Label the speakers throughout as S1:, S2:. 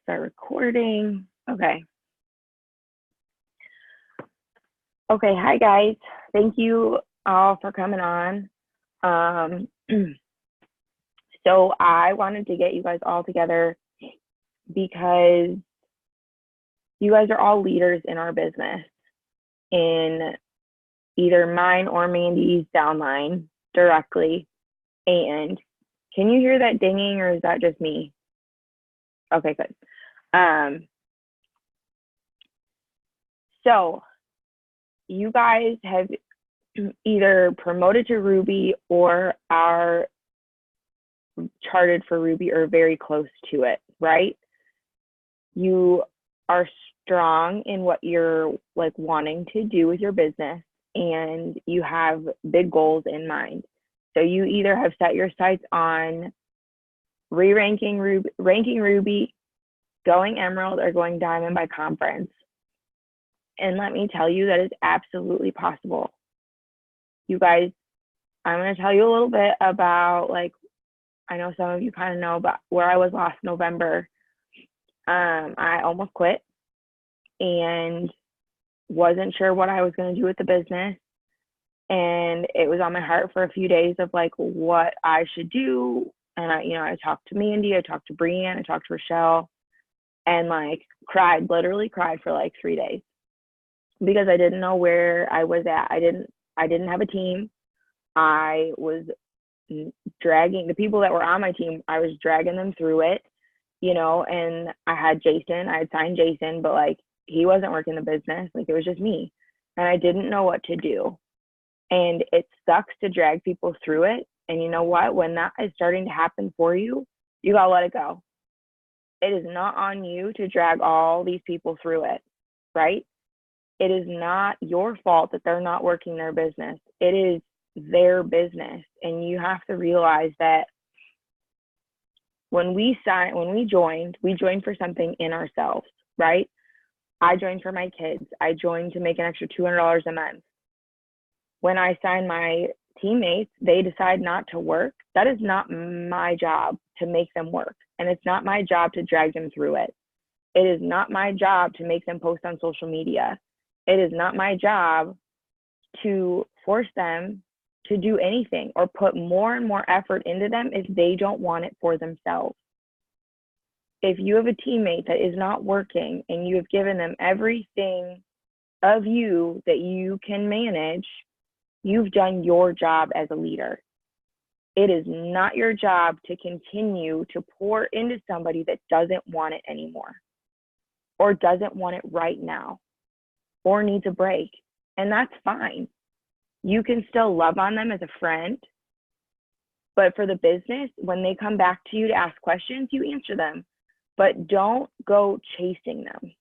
S1: start recording. Okay. Okay, hi guys. Thank you all for coming on. So I wanted to get you guys all together because you guys are all leaders in our business, in either mine or Mandy's downline directly. And can you hear that dinging, or is that just me? Okay, good. So you guys have either promoted to Ruby or are charted for Ruby or very close to it, right? You are strong in what you're like wanting to do with your business, and you have big goals in mind. So you either have set your sights on ranking Ruby, going Emerald, or going Diamond by conference. And let me tell you, that is absolutely possible. You guys, I'm going to tell you a little bit about, like, I know some of you kind of know about where I was last November. I almost quit and wasn't sure what I was going to do with the business. And it was on my heart for a few days of like what I should do. And I talked to Mandy, I talked to Brianne, I talked to Rochelle, and like literally cried for like 3 days because I didn't know where I was at. I didn't have a team. I was dragging the people that were on my team. I was dragging them through it, and I had signed Jason, but like he wasn't working the business. Like it was just me, and I didn't know what to do. And it sucks to drag people through it. And you know what? When that is starting to happen for you, you gotta let it go. It is not on you to drag all these people through it, right? It is not your fault that they're not working their business. It is their business. And you have to realize that when we joined for something in ourselves, right? I joined for my kids. I joined to make an extra $200 a month. When I signed my teammates, they decide not to work. That is not my job to make them work. And it's not my job to drag them through it. It is not my job to make them post on social media. It is not my job to force them to do anything or put more and more effort into them if they don't want it for themselves. If you have a teammate that is not working and you have given them everything of you that you can manage, you've done your job as a leader. It is not your job to continue to pour into somebody that doesn't want it anymore, or doesn't want it right now, or needs a break. And that's fine. You can still love on them as a friend, but for the business, when they come back to you to ask questions, you answer them. But don't go chasing them,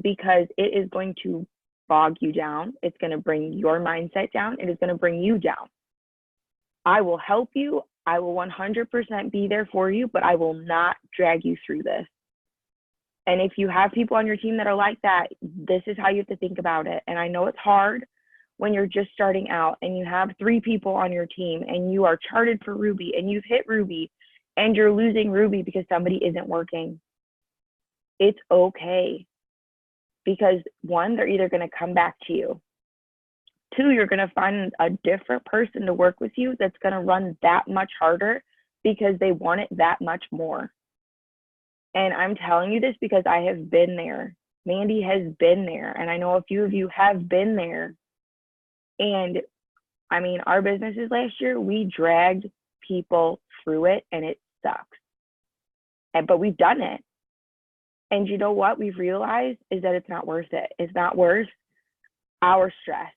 S1: because it is going to bog you down. It's going to bring your mindset down. It is going to bring you down. I will help you. I will 100% be there for you, but I will not drag you through this. And if you have people on your team that are like that, this is how you have to think about it. And I know it's hard when you're just starting out and you have 3 people on your team and you are charted for Ruby and you've hit Ruby and you're losing Ruby because somebody isn't working. It's okay. Because 1, they're either going to come back to you. 2, you're going to find a different person to work with you that's going to run that much harder because they want it that much more. And I'm telling you this because I have been there. Mandy has been there. And I know a few of you have been there. And I mean, our businesses last year, we dragged people through it and it sucks. But we've done it. And you know what we've realized is that it's not worth it. It's not worth our stress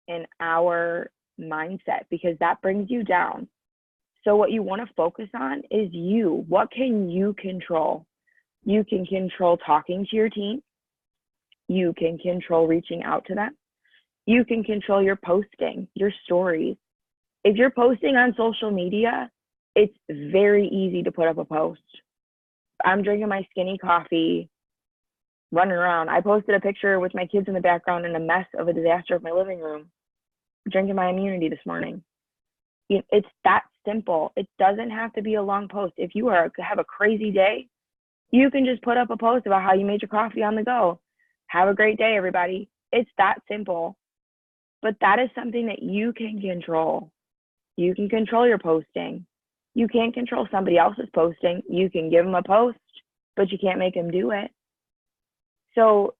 S1: and our mindset, because that brings you down. So what you want to focus on is you. What can you control? You can control talking to your team. You can control reaching out to them. You can control your posting, your stories. If you're posting on social media, it's very easy to put up a post. I'm drinking my skinny coffee, running around. I posted a picture with my kids in the background in a mess of a disaster of my living room, drinking my immunity this morning. It's that simple. It doesn't have to be a long post. If you have a crazy day, You can just put up a post about how you made your coffee on the go. Have a great day, everybody. It's that simple. But that is something that you can control. You can control your posting. You can't control somebody else's posting. You can give them a post, but you can't make them do it. So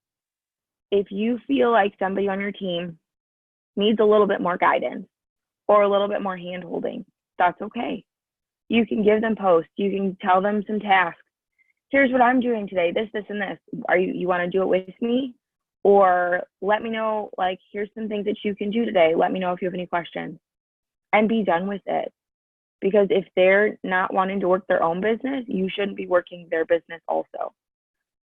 S1: if you feel like somebody on your team needs a little bit more guidance or a little bit more hand holding, that's okay. You can give them posts. You can tell them some tasks. Here's what I'm doing today, this, and this. You want to do it with me? Or let me know, like, here's some things that you can do today. Let me know if you have any questions, and be done with it. Because if they're not wanting to work their own business, you shouldn't be working their business also,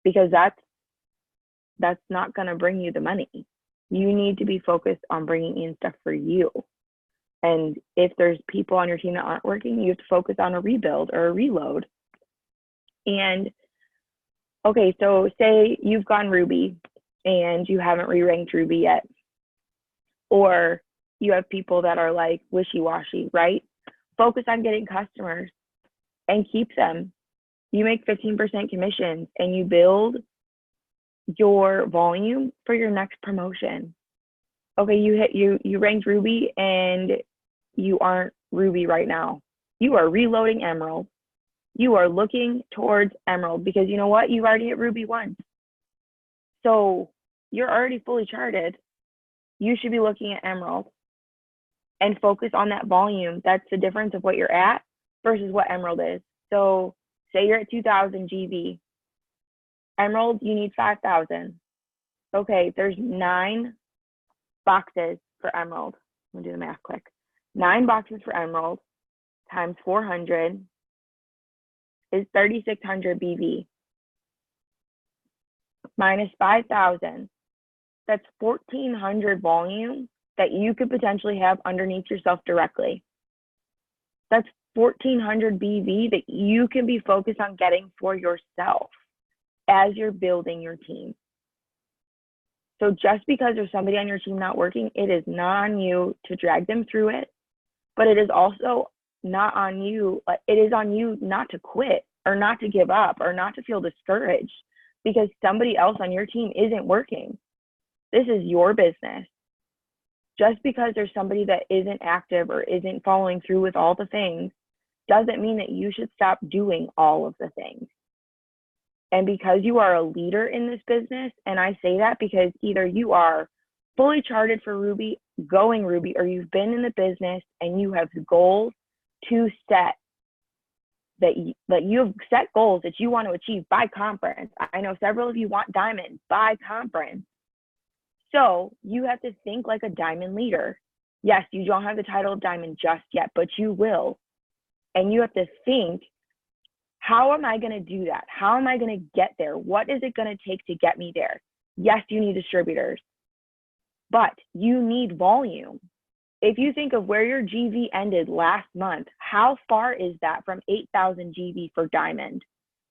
S1: because that's not going to bring you the money. You need to be focused on bringing in stuff for you. And if there's people on your team that aren't working, you have to focus on a rebuild or a reload. And okay, so say you've gone Ruby and you haven't re-ranked Ruby yet, or you have people that are like wishy-washy, right? Focus on getting customers and keep them. You make 15% commissions and you build your volume for your next promotion. Okay, you ranked Ruby and you aren't Ruby right now. You are reloading Emerald. You are looking towards Emerald, because you know what? You've already hit Ruby once. So you're already fully charted. You should be looking at Emerald and focus on that volume. That's the difference of what you're at versus what Emerald is. So say you're at 2,000 GV. Emerald, you need 5,000. Okay, there's 9 boxes for Emerald. I'm gonna do the math quick. 9 boxes for Emerald times 400 is 3,600 BV. Minus 5,000, that's 1,400 volume that you could potentially have underneath yourself directly. That's 1,400 BV that you can be focused on getting for yourself as you're building your team. So just because there's somebody on your team not working, it is not on you to drag them through it, but it is also not on you. It is on you not to quit or not to give up or not to feel discouraged because somebody else on your team isn't working. This is your business. Just because there's somebody that isn't active or isn't following through with all the things doesn't mean that you should stop doing all of the things. And because you are a leader in this business, and I say that because either you are fully charted for Ruby, going Ruby, or you've been in the business and you have goals to set, that you have set goals that you want to achieve by conference. I know several of you want Diamond by conference. So you have to think like a Diamond leader. Yes, you don't have the title of Diamond just yet, but you will. And you have to think, how am I going to do that? How am I going to get there? What is it going to take to get me there? Yes, you need distributors, but you need volume. If you think of where your GV ended last month, how far is that from 8,000 GV for Diamond?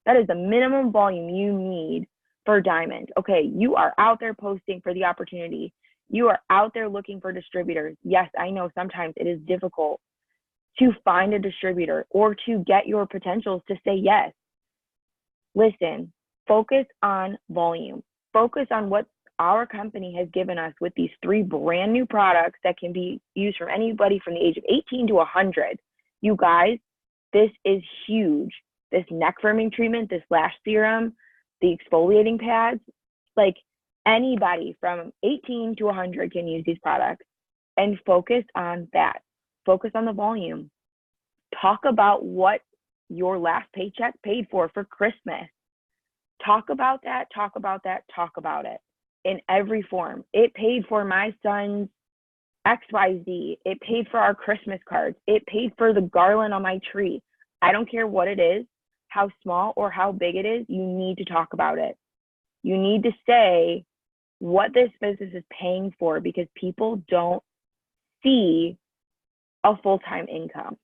S1: That is the minimum volume you need for Diamond. Okay, you are out there posting for the opportunity. You are out there looking for distributors. Yes, I know sometimes it is difficult to find a distributor or to get your potentials to say yes. Listen, focus on volume. Focus on what our company has given us with these 3 brand new products that can be used from anybody from the age of 18 to 100. You guys, this is huge. This neck firming treatment, this lash serum, the exfoliating pads, like anybody from 18 to 100 can use these products, and focus on that. Focus on the volume. Talk about what your last paycheck paid for Christmas. Talk about that, talk about that, talk about it in every form. It paid for my son's XYZ. It paid for our Christmas cards. It paid for the garland on my tree. I don't care what it is, how small or how big it is, you need to talk about it. You need to say what this business is paying for, because people don't see a full-time income.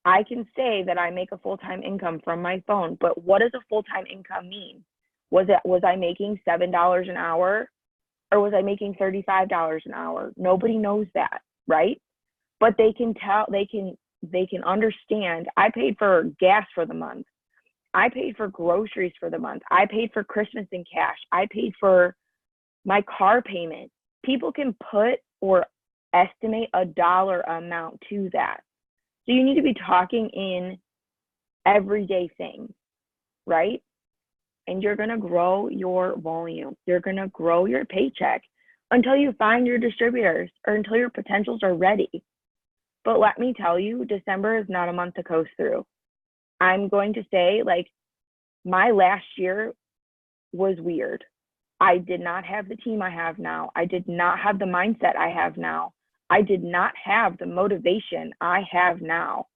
S1: I can say that I make a full-time income from my phone, but what does a full-time income mean? Was I making $7 an hour, or was I making $35 an hour? Nobody knows that, right? But they can tell, they can understand. I paid for gas for the month. I paid for groceries for the month. I paid for Christmas in cash. I paid for my car payment. People can put or estimate a dollar amount to that. So you need to be talking in everyday things, right? And you're going to grow your volume. You're going to grow your paycheck until you find your distributors or until your potentials are ready. But let me tell you, December is not a month to coast through. I'm going to say, like, my last year was weird. I did not have the team I have now. I did not have the mindset I have now. I did not have the motivation I have now.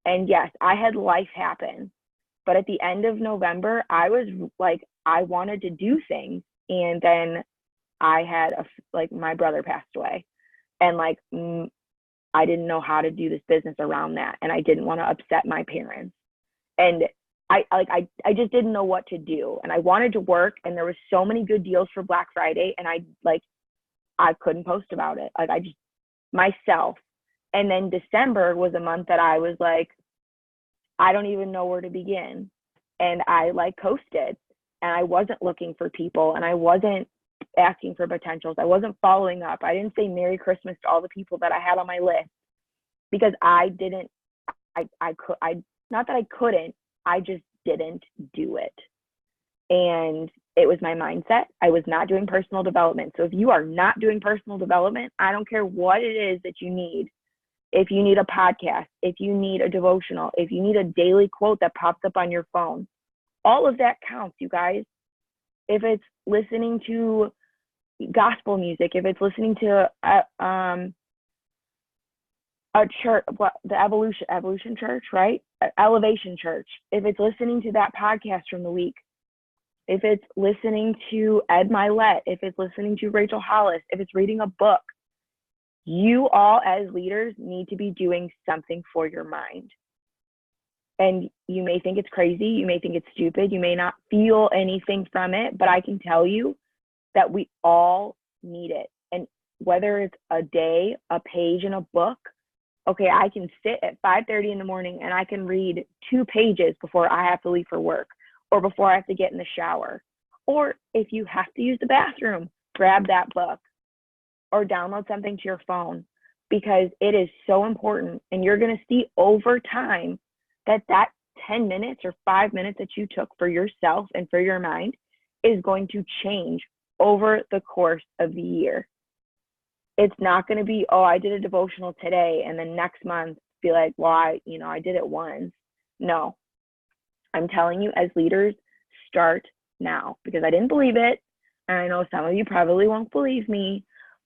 S1: And yes, I had life happen. But at the end of November, I was like, I wanted to do things. And then I had my brother passed away. And like, I didn't know how to do this business around that. And I didn't want to upset my parents. And I just didn't know what to do. And I wanted to work, and there was so many good deals for Black Friday. And I couldn't post about it. Like, I just, myself. And then December was a month that I was like, I don't even know where to begin. And I like coasted, and I wasn't looking for people, and I wasn't asking for potentials. I wasn't following up. I didn't say Merry Christmas to all the people that I had on my list, because I not that I couldn't, I just didn't do it. And it was my mindset. I was not doing personal development. So if you are not doing personal development, I don't care what it is that you need. If you need a podcast, if you need a devotional, if you need a daily quote that pops up on your phone, all of that counts, you guys. If it's listening to gospel music, if it's listening to a church, the Evolution Church, right? Elevation Church. If it's listening to that podcast from the week, if it's listening to Ed Milet, if it's listening to Rachel Hollis, if it's reading a book, you all as leaders need to be doing something for your mind. And you may think it's crazy, you may think it's stupid, you may not feel anything from it, but I can tell you that we all need it. And whether it's a day, a page in a book, okay, I can sit at 5:30 in the morning and I can read 2 pages before I have to leave for work, or before I have to get in the shower. Or if you have to use the bathroom, grab that book or download something to your phone, because it is so important. And you're going to see over time that 10 minutes or 5 minutes that you took for yourself and for your mind is going to change over the course of the year. It's not going to be, oh, I did a devotional today, and then next month be like, well, I did it once. No, I'm telling you, as leaders, start now, because I didn't believe it. And I know some of you probably won't believe me,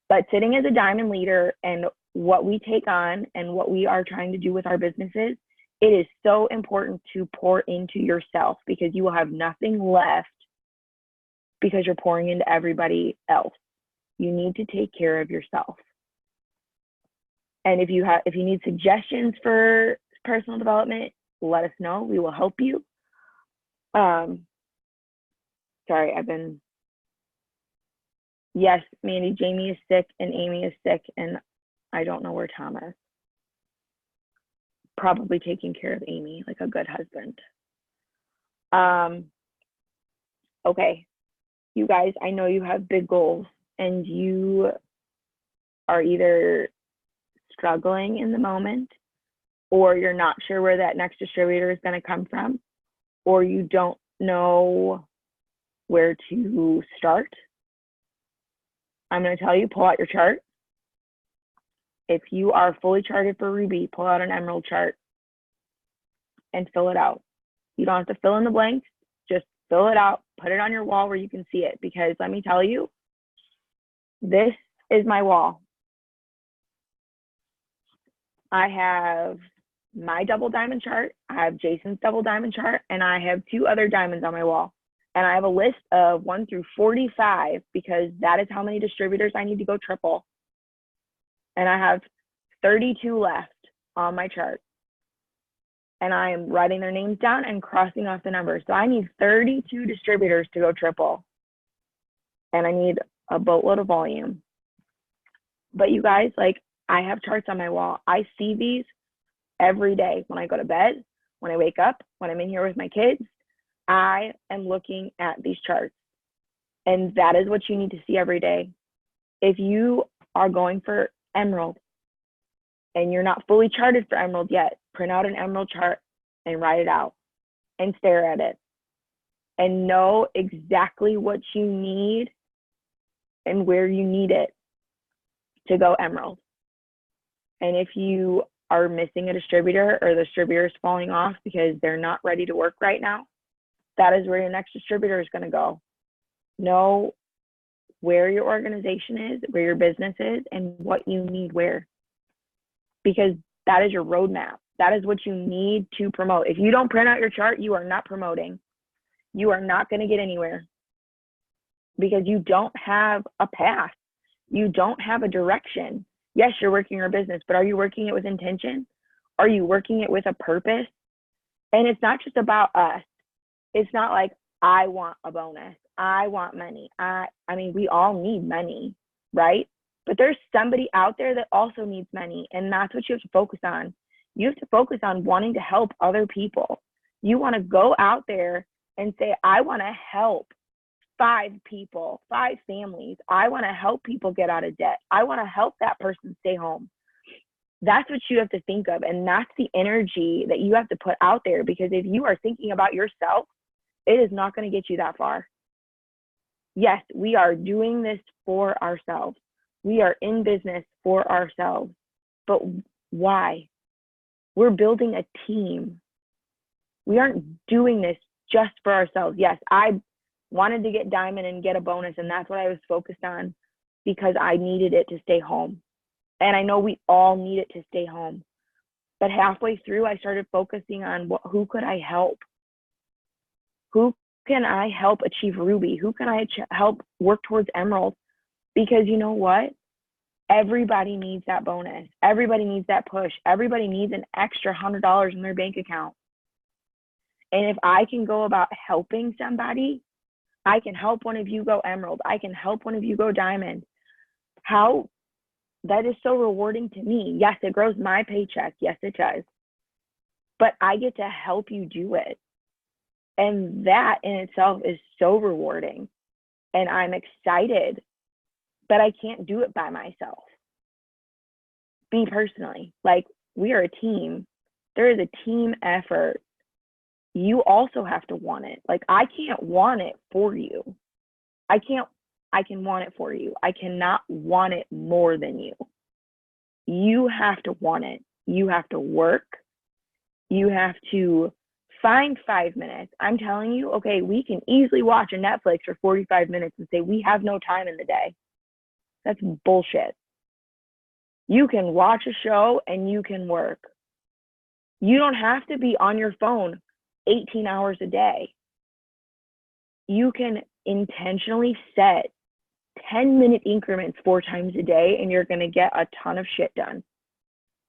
S1: but sitting as a diamond leader and what we take on and what we are trying to do with our businesses, it is so important to pour into yourself, because you will have nothing left because you're pouring into everybody else. You need to take care of yourself. And if you need suggestions for personal development, let us know. We will help you. Yes, Mandy, Jamie is sick and Amy is sick, and I don't know where Tom is. Probably taking care of Amy like a good husband. Okay, you guys, I know you have big goals, and you are either struggling in the moment, or you're not sure where that next distributor is going to come from, or you don't know where to start. I'm going to tell you, pull out your chart. If you are fully charted for Ruby, pull out an emerald chart and fill it out. You don't have to fill in the blanks, just fill it out, put it on your wall where you can see it, because let me tell you, this is my wall. I have my double diamond chart, I have Jason's double diamond chart, and I have 2 other diamonds on my wall. And I have a list of 1 through 45, because that is how many distributors I need to go triple. And I have 32 left on my chart. And I am writing their names down and crossing off the numbers. So I need 32 distributors to go triple. And I need a boatload of volume. But you guys, like, I have charts on my wall. I see these every day when I go to bed, when I wake up, when I'm in here with my kids. I am looking at these charts, and that is what you need to see every day. If you are going for Emerald and you're not fully charted for Emerald yet, print out an Emerald chart and write it out and stare at it and know exactly what you need and where you need it to go Emerald. And if you are missing a distributor or the distributor is falling off because they're not ready to work right now, that is where your next distributor is going to go. Know where your organization is, where your business is, and what you need where. Because that is your roadmap. That is what you need to promote. If you don't print out your chart, you are not promoting. You are not going to get anywhere because you don't have a path. You don't have a direction. Yes, you're working your business, but are you working it with intention? Are you working it with a purpose? And it's not just about us. It's not like, I want a bonus. I want money. I mean, we all need money, right? But there's somebody out there that also needs money, and that's what you have to focus on. You have to focus on wanting to help other people. You want to go out there and say, I want to help 5 people, 5 families. I want to help people get out of debt. I want to help that person stay home. That's what you have to think of, and that's the energy that you have to put out there, because if you are thinking about yourself, it is not going to get you that far. Yes, we are doing this for ourselves. We are in business for ourselves. But why? We're building a team. We aren't doing this just for ourselves. Yes, I wanted to get diamond and get a bonus, and that's what I was focused on because I needed it to stay home. And I know we all need it to stay home. But halfway through, I started focusing on who could I help? Who can I help achieve Ruby? Who can I help work towards Emerald? Because you know what? Everybody needs that bonus. Everybody needs that push. Everybody needs an extra $100 in their bank account. And if I can go about helping somebody, I can help one of you go Emerald. I can help one of you go Diamond. How that is so rewarding to me. Yes, it grows my paycheck. Yes, it does. But I get to help you do it. And that in itself is so rewarding. And I'm excited, but I can't do it by myself. Me personally, like, we are a team. There is a team effort. You also have to want it. Like, I can't want it for you. I can want it for you. I cannot want it more than you. You have to want it. You have to work. You have to find 5 minutes. I'm telling you, okay, we can easily watch a Netflix for 45 minutes and say we have no time in the day. That's bullshit. You can watch a show and you can work. You don't have to be on your phone 18 hours a day. You can intentionally set 10-minute increments 4 times a day, and you're going to get a ton of shit done.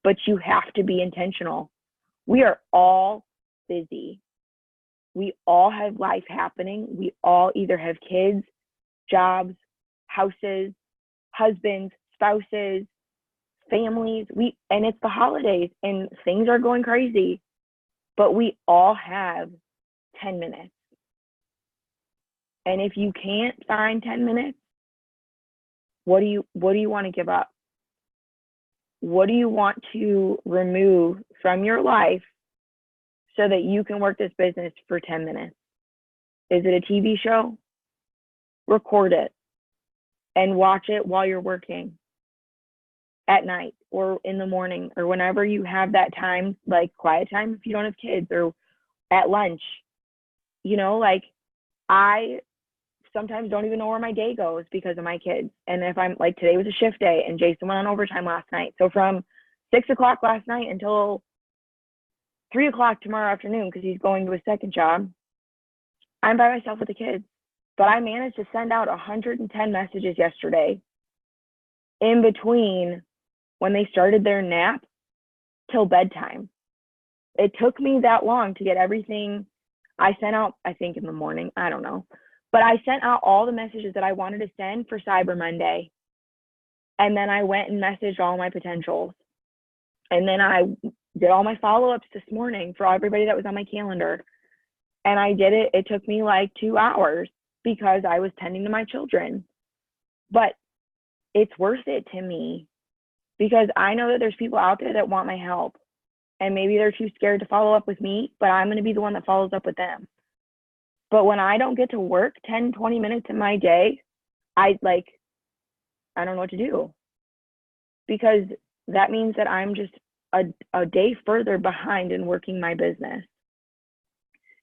S1: But you have to be intentional. We are all busy. We all have life happening. We all either have kids, jobs, houses, husbands, spouses, families. And it's the holidays and things are going crazy. But we all have 10 minutes. And if you can't find 10 minutes, what do you want to give up? What do you want to remove from your life so that you can work this business for 10 minutes? Is it a TV show? Record it and watch it while you're working at night or in the morning or whenever you have that time, like quiet time if you don't have kids, or at lunch. You know, like, I sometimes don't even know where my day goes because of my kids. And if I'm like, today was a shift day and Jason went on overtime last night. So from 6 o'clock last night until 3 o'clock tomorrow afternoon, because he's going to a second job, I'm by myself with the kids. But I managed to send out 110 messages yesterday in between when they started their nap till bedtime. It took me that long to get everything I sent out, I think in the morning, I don't know. But I sent out all the messages that I wanted to send for Cyber Monday. And then I went and messaged all my potentials. And then I did all my follow-ups this morning for everybody that was on my calendar. And I did it. It took me like 2 hours because I was tending to my children. But it's worth it to me because I know that there's people out there that want my help. And maybe they're too scared to follow up with me, but I'm going to be the one that follows up with them. But when I don't get to work 10, 20 minutes in my day, I don't know what to do, because that means that I'm just a day further behind in working my business.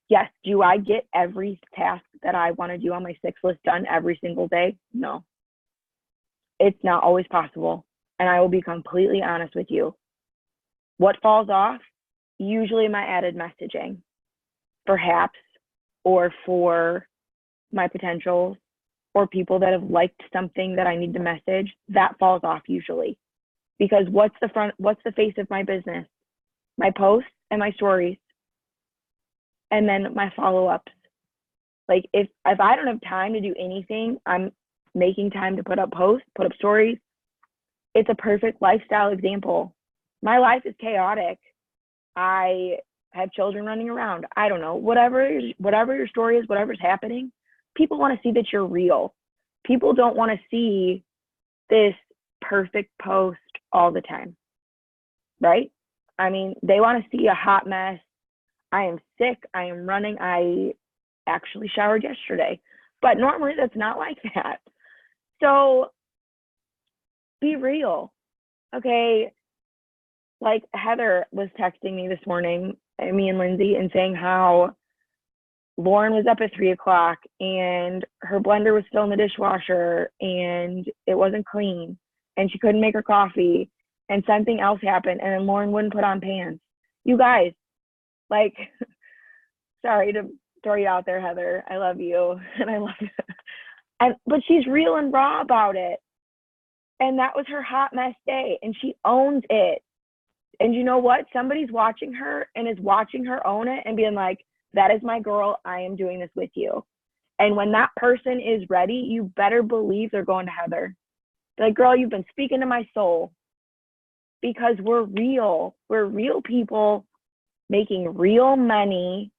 S1: Yes, do I get every task that I want to do on my 6 list done every single day? No. It's not always possible. And I will be completely honest with you. What falls off? Usually my added messaging, perhaps, or for my potentials, or people that have liked something that I need to message. That falls off usually. Because what's the face of my business? My posts and my stories. And then my follow-ups. Like if I don't have time to do anything, I'm making time to put up posts, put up stories. It's a perfect lifestyle example. My life is chaotic. I have children running around. I don't know, whatever your story is, whatever's happening, people want to see that you're real. People don't want to see this perfect post all the time, right? I mean, they want to see a hot mess. I am sick. I am running. I actually showered yesterday, but normally that's not like that. So be real. Okay. Like Heather was texting me this morning, me and Lindsay, and saying how Lauren was up at 3:00 and her blender was still in the dishwasher and it wasn't clean and she couldn't make her coffee and something else happened and then Lauren wouldn't put on pants. You guys, like, sorry to throw you out there, Heather. I love you and I love you. But she's real and raw about it. And that was her hot mess day and she owns it. And you know what? Somebody's watching her and is watching her own it and being like, that is my girl. I am doing this with you. And when that person is ready, you better believe they're going to Heather. They're like, girl, you've been speaking to my soul, because we're real. We're real people making real money.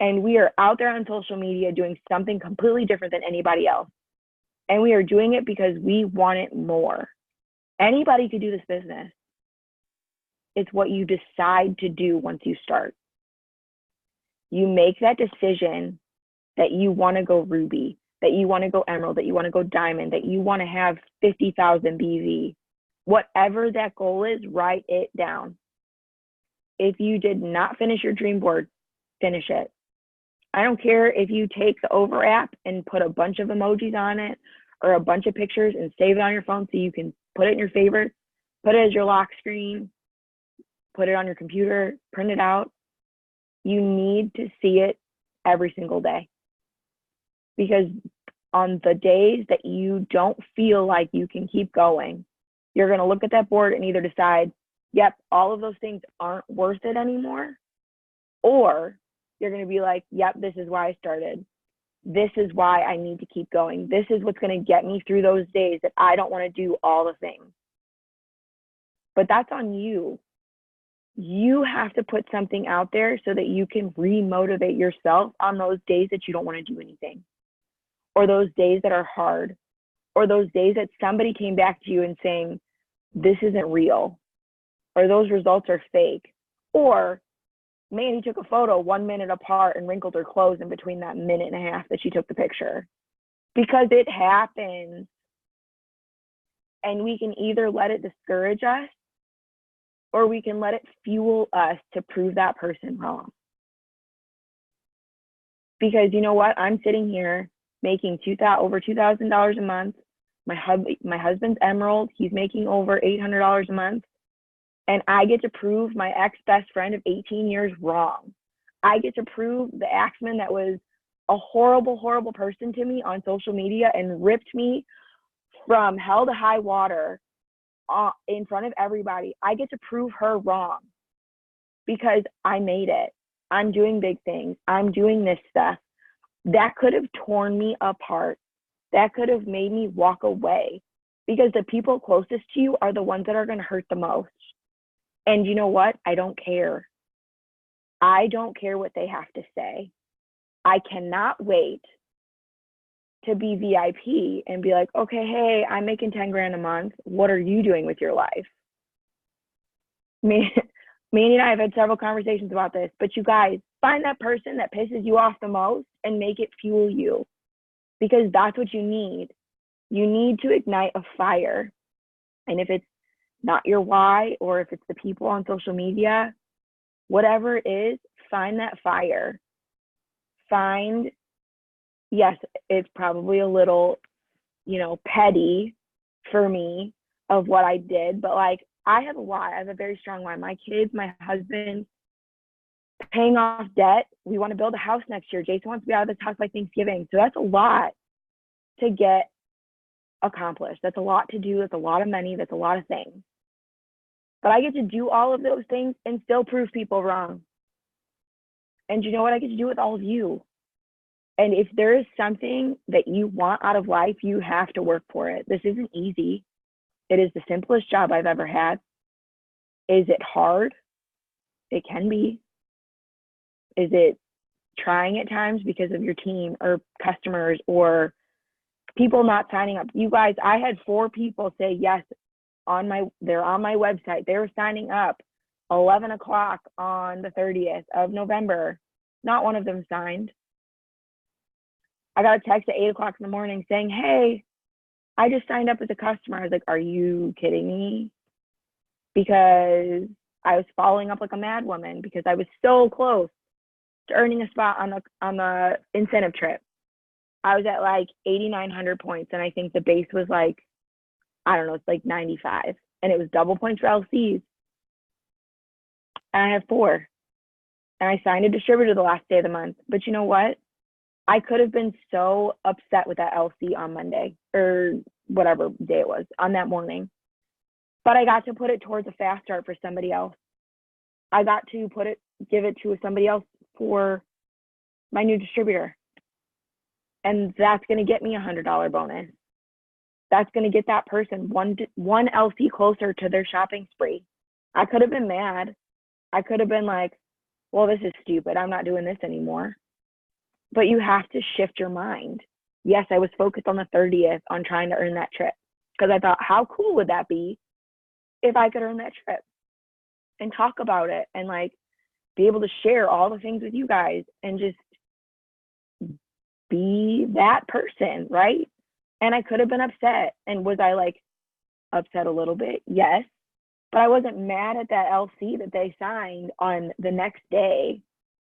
S1: And we are out there on social media doing something completely different than anybody else. And we are doing it because we want it more. Anybody could do this business. It's what you decide to do once you start. You make that decision that you want to go ruby, that you want to go emerald, that you want to go diamond, that you want to have 50,000 BV. Whatever that goal is, write it down. If you did not finish your dream board, finish it. I don't care if you take the Over app and put a bunch of emojis on it or a bunch of pictures and save it on your phone so you can put it in your favorites, put it as your lock screen, put it on your computer, print it out. You need to see it every single day. Because on the days that you don't feel like you can keep going, you're going to look at that board and either decide, yep, all of those things aren't worth it anymore, or you're going to be like, yep, this is why I started. This is why I need to keep going. This is what's going to get me through those days that I don't want to do all the things. But that's on you. You have to put something out there so that you can re-motivate yourself on those days that you don't want to do anything, or those days that are hard, or those days that somebody came back to you and saying, this isn't real, or those results are fake, or man, he took a photo 1 minute apart and wrinkled her clothes in between that minute and a half that she took the picture. Because it happens. And we can either let it discourage us, or we can let it fuel us to prove that person wrong. Because you know what? I'm sitting here making over $2,000 a month. My husband's Emerald. He's making over $800 a month. And I get to prove my ex-best friend of 18 years wrong. I get to prove the Axeman that was a horrible, horrible person to me on social media and ripped me from hell to high water in front of everybody. I get to prove her wrong because I made it. I'm doing big things. I'm doing this stuff. That could have torn me apart. That could have made me walk away, because the people closest to you are the ones that are going to hurt the most. And you know what? I don't care. I don't care what they have to say. I cannot wait to be VIP and be like, okay, hey, I'm making 10 grand a month. What are you doing with your life? Me, Mandy and I have had several conversations about this, but you guys find that person that pisses you off the most and make it fuel you, because that's what you need. You need to ignite a fire. And if it's not your why, or if it's the people on social media, whatever it is, find that fire. Yes, it's probably a little, petty for me of what I did, but like, I have a why. I have a very strong why. My kids, my husband, paying off debt. We want to build a house next year. Jason wants to be out of this house by Thanksgiving. So that's a lot to get accomplished. That's a lot to do. That's a lot of money. That's a lot of things. But I get to do all of those things and still prove people wrong. And you know what I get to do with all of you? And if there is something that you want out of life, you have to work for it. This isn't easy. It is the simplest job I've ever had. Is it hard? It can be. Is it trying at times because of your team or customers or people not signing up? You guys, I had 4 people say yes they're on my website. They were signing up 11 o'clock on the 30th of November. Not one of them signed. I got a text at 8 o'clock in the morning saying, hey, I just signed up as a customer. I was like, are you kidding me? Because I was following up like a mad woman because I was so close to earning a spot on the incentive trip. I was at like 8,900 points, and I think the base was like, I don't know, it's like 95, and it was double points for LCs. And I have 4, and I signed a distributor the last day of the month. But you know what? I could have been so upset with that LC on Monday or whatever day it was on that morning, but I got to put it towards a fast start for somebody else. I got to give it to somebody else for my new distributor. And that's going to get me $100 bonus. That's going to get that person one LC closer to their shopping spree. I could have been mad. I could have been like, well, this is stupid. I'm not doing this anymore. But you have to shift your mind. Yes, I was focused on the 30th on trying to earn that trip because I thought, how cool would that be if I could earn that trip and talk about it and like be able to share all the things with you guys and just be that person, right? And I could have been upset. And was I like upset a little bit? Yes. But I wasn't mad at that LC that they signed on the next day.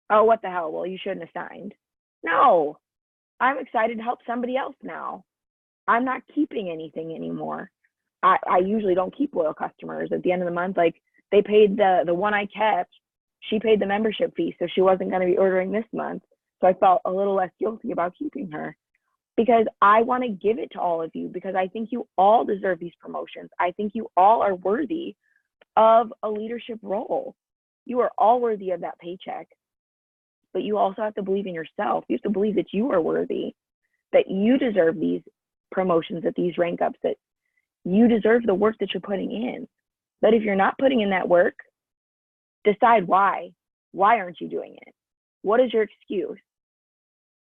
S1: Oh, what the hell? Well, you shouldn't have signed. No, I'm excited to help somebody else now. I'm not keeping anything anymore. I usually don't keep loyal customers. At the end of the month, like they paid the one I kept, she paid the membership fee, so she wasn't going to be ordering this month. So I felt a little less guilty about keeping her because I want to give it to all of you because I think you all deserve these promotions. I think you all are worthy of a leadership role. You are all worthy of that paycheck. But you also have to believe in yourself. You have to believe that you are worthy, that you deserve these promotions, that these rank ups, that you deserve the work that you're putting in. But if you're not putting in that work, decide why. Why aren't you doing it? What is your excuse?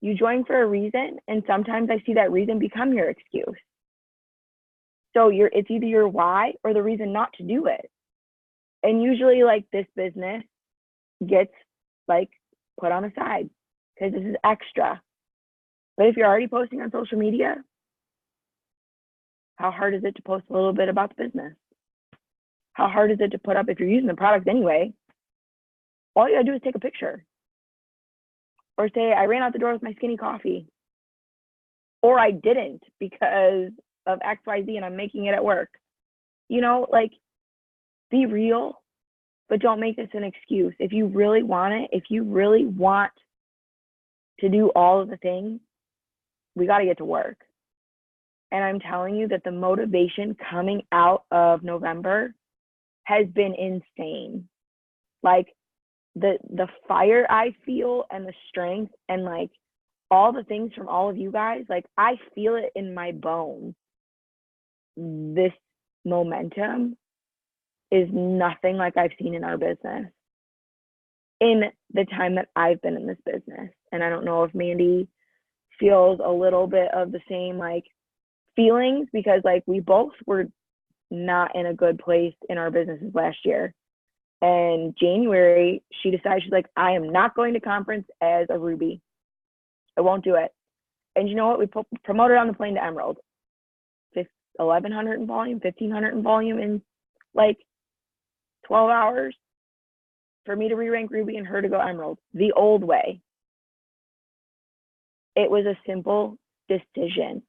S1: You join for a reason, and sometimes I see that reason become your excuse. So it's either your why or the reason not to do it. And usually like this business gets like put on the side because this is extra. But if you're already posting on social media, how hard is it to post a little bit about the business? How hard is it to put up, if you're using the product anyway, all you gotta do is take a picture or say, I ran out the door with my skinny coffee, or I didn't because of XYZ and I'm making it at work. Like be real, but don't make this an excuse. If you really want it, if you really want to do all of the things, we got to get to work. And I'm telling you that the motivation coming out of November has been insane. Like the fire I feel and the strength and like all the things from all of you guys, like I feel it in my bones. This momentum is nothing like I've seen in our business. in the time that I've been in this business. And I don't know if Mandy feels a little bit of the same like feelings, because like we both were not in a good place in our businesses last year. And January, she decided, she's like, I am not going to conference as a Ruby. I won't do it. And you know what? We promoted on the plane to Emerald. 1,100 in volume, 1,500 in volume in like 12 hours for me to re-rank Ruby and her to go Emerald the old way. It was a simple decision.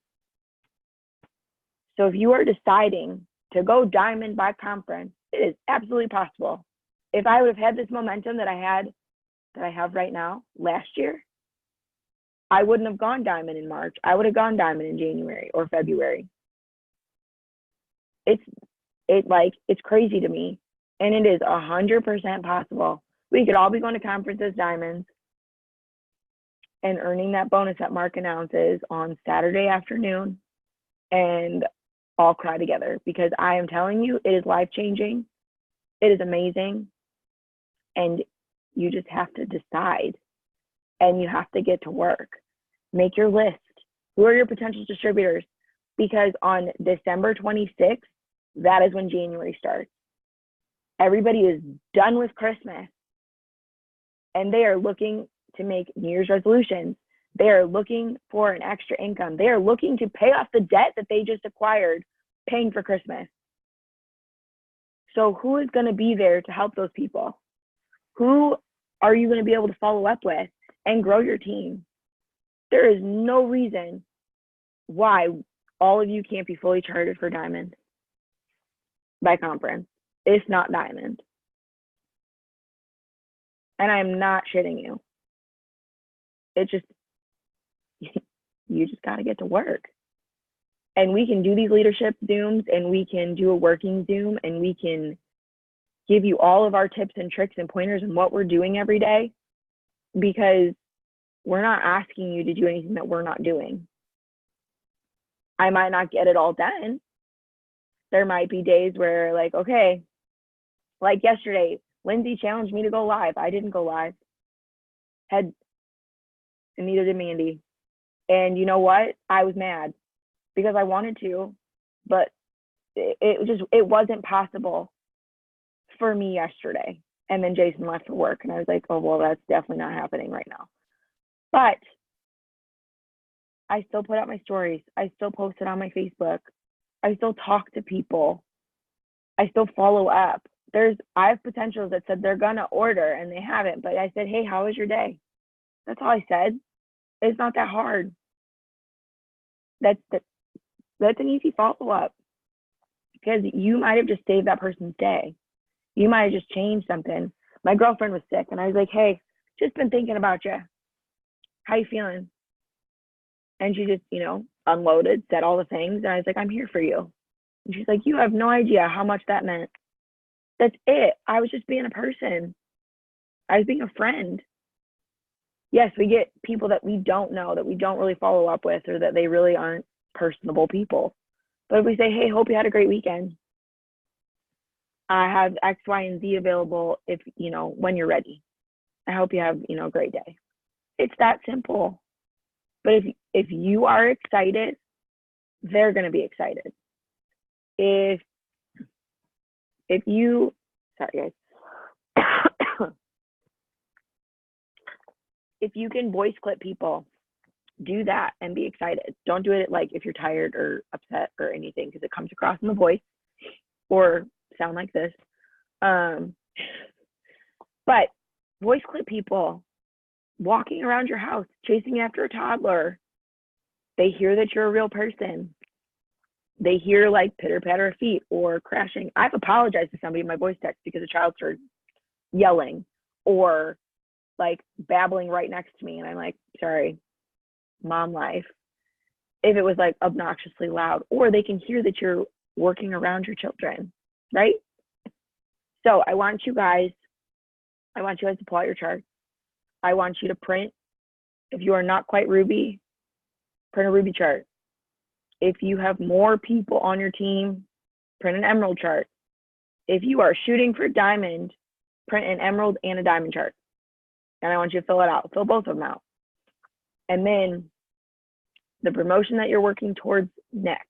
S1: So if you are deciding to go diamond by conference, it is absolutely possible. If I would have had this momentum that I have right now last year, I wouldn't have gone diamond in March. I would have gone diamond in January or February. It's crazy to me. And it is 100% possible. We could all be going to conferences diamonds and earning that bonus that Mark announces on Saturday afternoon and all cry together, because I am telling you, it is life-changing. It is amazing. And you just have to decide, and you have to get to work. Make your list. Who are your potential distributors? Because on December 26th, that is when January starts. Everybody is done with Christmas, and they are looking to make New Year's resolutions. They are looking for an extra income. They are looking to pay off the debt that they just acquired paying for Christmas. So who is going to be there to help those people? Who are you going to be able to follow up with and grow your team? There is no reason why all of you can't be fully chartered for diamond by conference. It's not diamond. And I'm not shitting you. It just, you just got to get to work. And we can do these leadership Zooms, and we can do a working Zoom, and we can give you all of our tips and tricks and pointers and what we're doing every day, because we're not asking you to do anything that we're not doing. I might not get it all done. There might be days where like, okay, like yesterday, Lindsay challenged me to go live. I didn't go live. And neither did Mandy. And you know what? I was mad because I wanted to, but it wasn't possible for me yesterday. And then Jason left for work, and I was like, oh, well, that's definitely not happening right now. But I still put out my stories. I still post it on my Facebook. I still talk to people. I still follow up. I have potentials that said they're gonna order and they haven't, but I said, hey, how was your day? That's all I said. It's not that hard. That's an easy follow-up, because you might have just saved that person's day. You might have just changed something. My girlfriend was sick, and I was like, hey, just been thinking about you. How you feeling? And she just, unloaded, said all the things, and I was like, I'm here for you. And she's like, you have no idea how much that meant. That's it. I was just being a person. I was being a friend. Yes, we get people that we don't know, that we don't really follow up with, or that they really aren't personable people. But if we say, hey, hope you had a great weekend. I have X, Y, and Z available if, when you're ready. I hope you have, a great day. It's that simple. But if you are excited, they're going to be excited. If you, sorry guys, if you can voice clip people, do that and be excited. Don't do it like if you're tired or upset or anything, because it comes across in the voice or sound like this. But voice clip people walking around your house, chasing after a toddler. They hear that you're a real person. They hear like pitter patter of feet or crashing. I've apologized to somebody in my voice text because a child started yelling or like babbling right next to me, and I'm like, sorry, mom life. If it was like obnoxiously loud, or they can hear that you're working around your children, right? So I want you guys to pull out your charts. I want you to print. If you are not quite Ruby, print a Ruby chart. If you have more people on your team, print an Emerald chart. If you are shooting for diamond, print an Emerald and a diamond chart. And I want you to fill it out. Fill both of them out. And then the promotion that you're working towards next.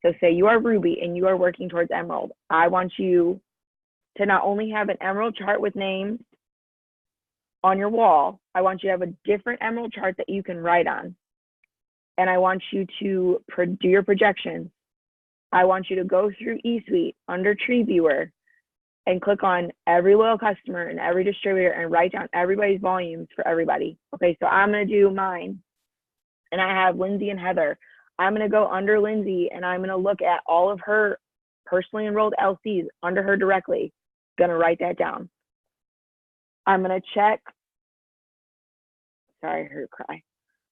S1: So say you are Ruby and you are working towards Emerald. I want you to not only have an Emerald chart with names on your wall, I want you to have a different Emerald chart that you can write on. And I want you to do your projections. I want you to go through eSuite under Tree Viewer and click on every loyal customer and every distributor and write down everybody's volumes for everybody. Okay, so I'm going to do mine. And I have Lindsay and Heather. I'm going to go under Lindsay and I'm going to look at all of her personally enrolled LCs under her directly. Going to write that down. I'm going to check. Sorry, I heard her cry.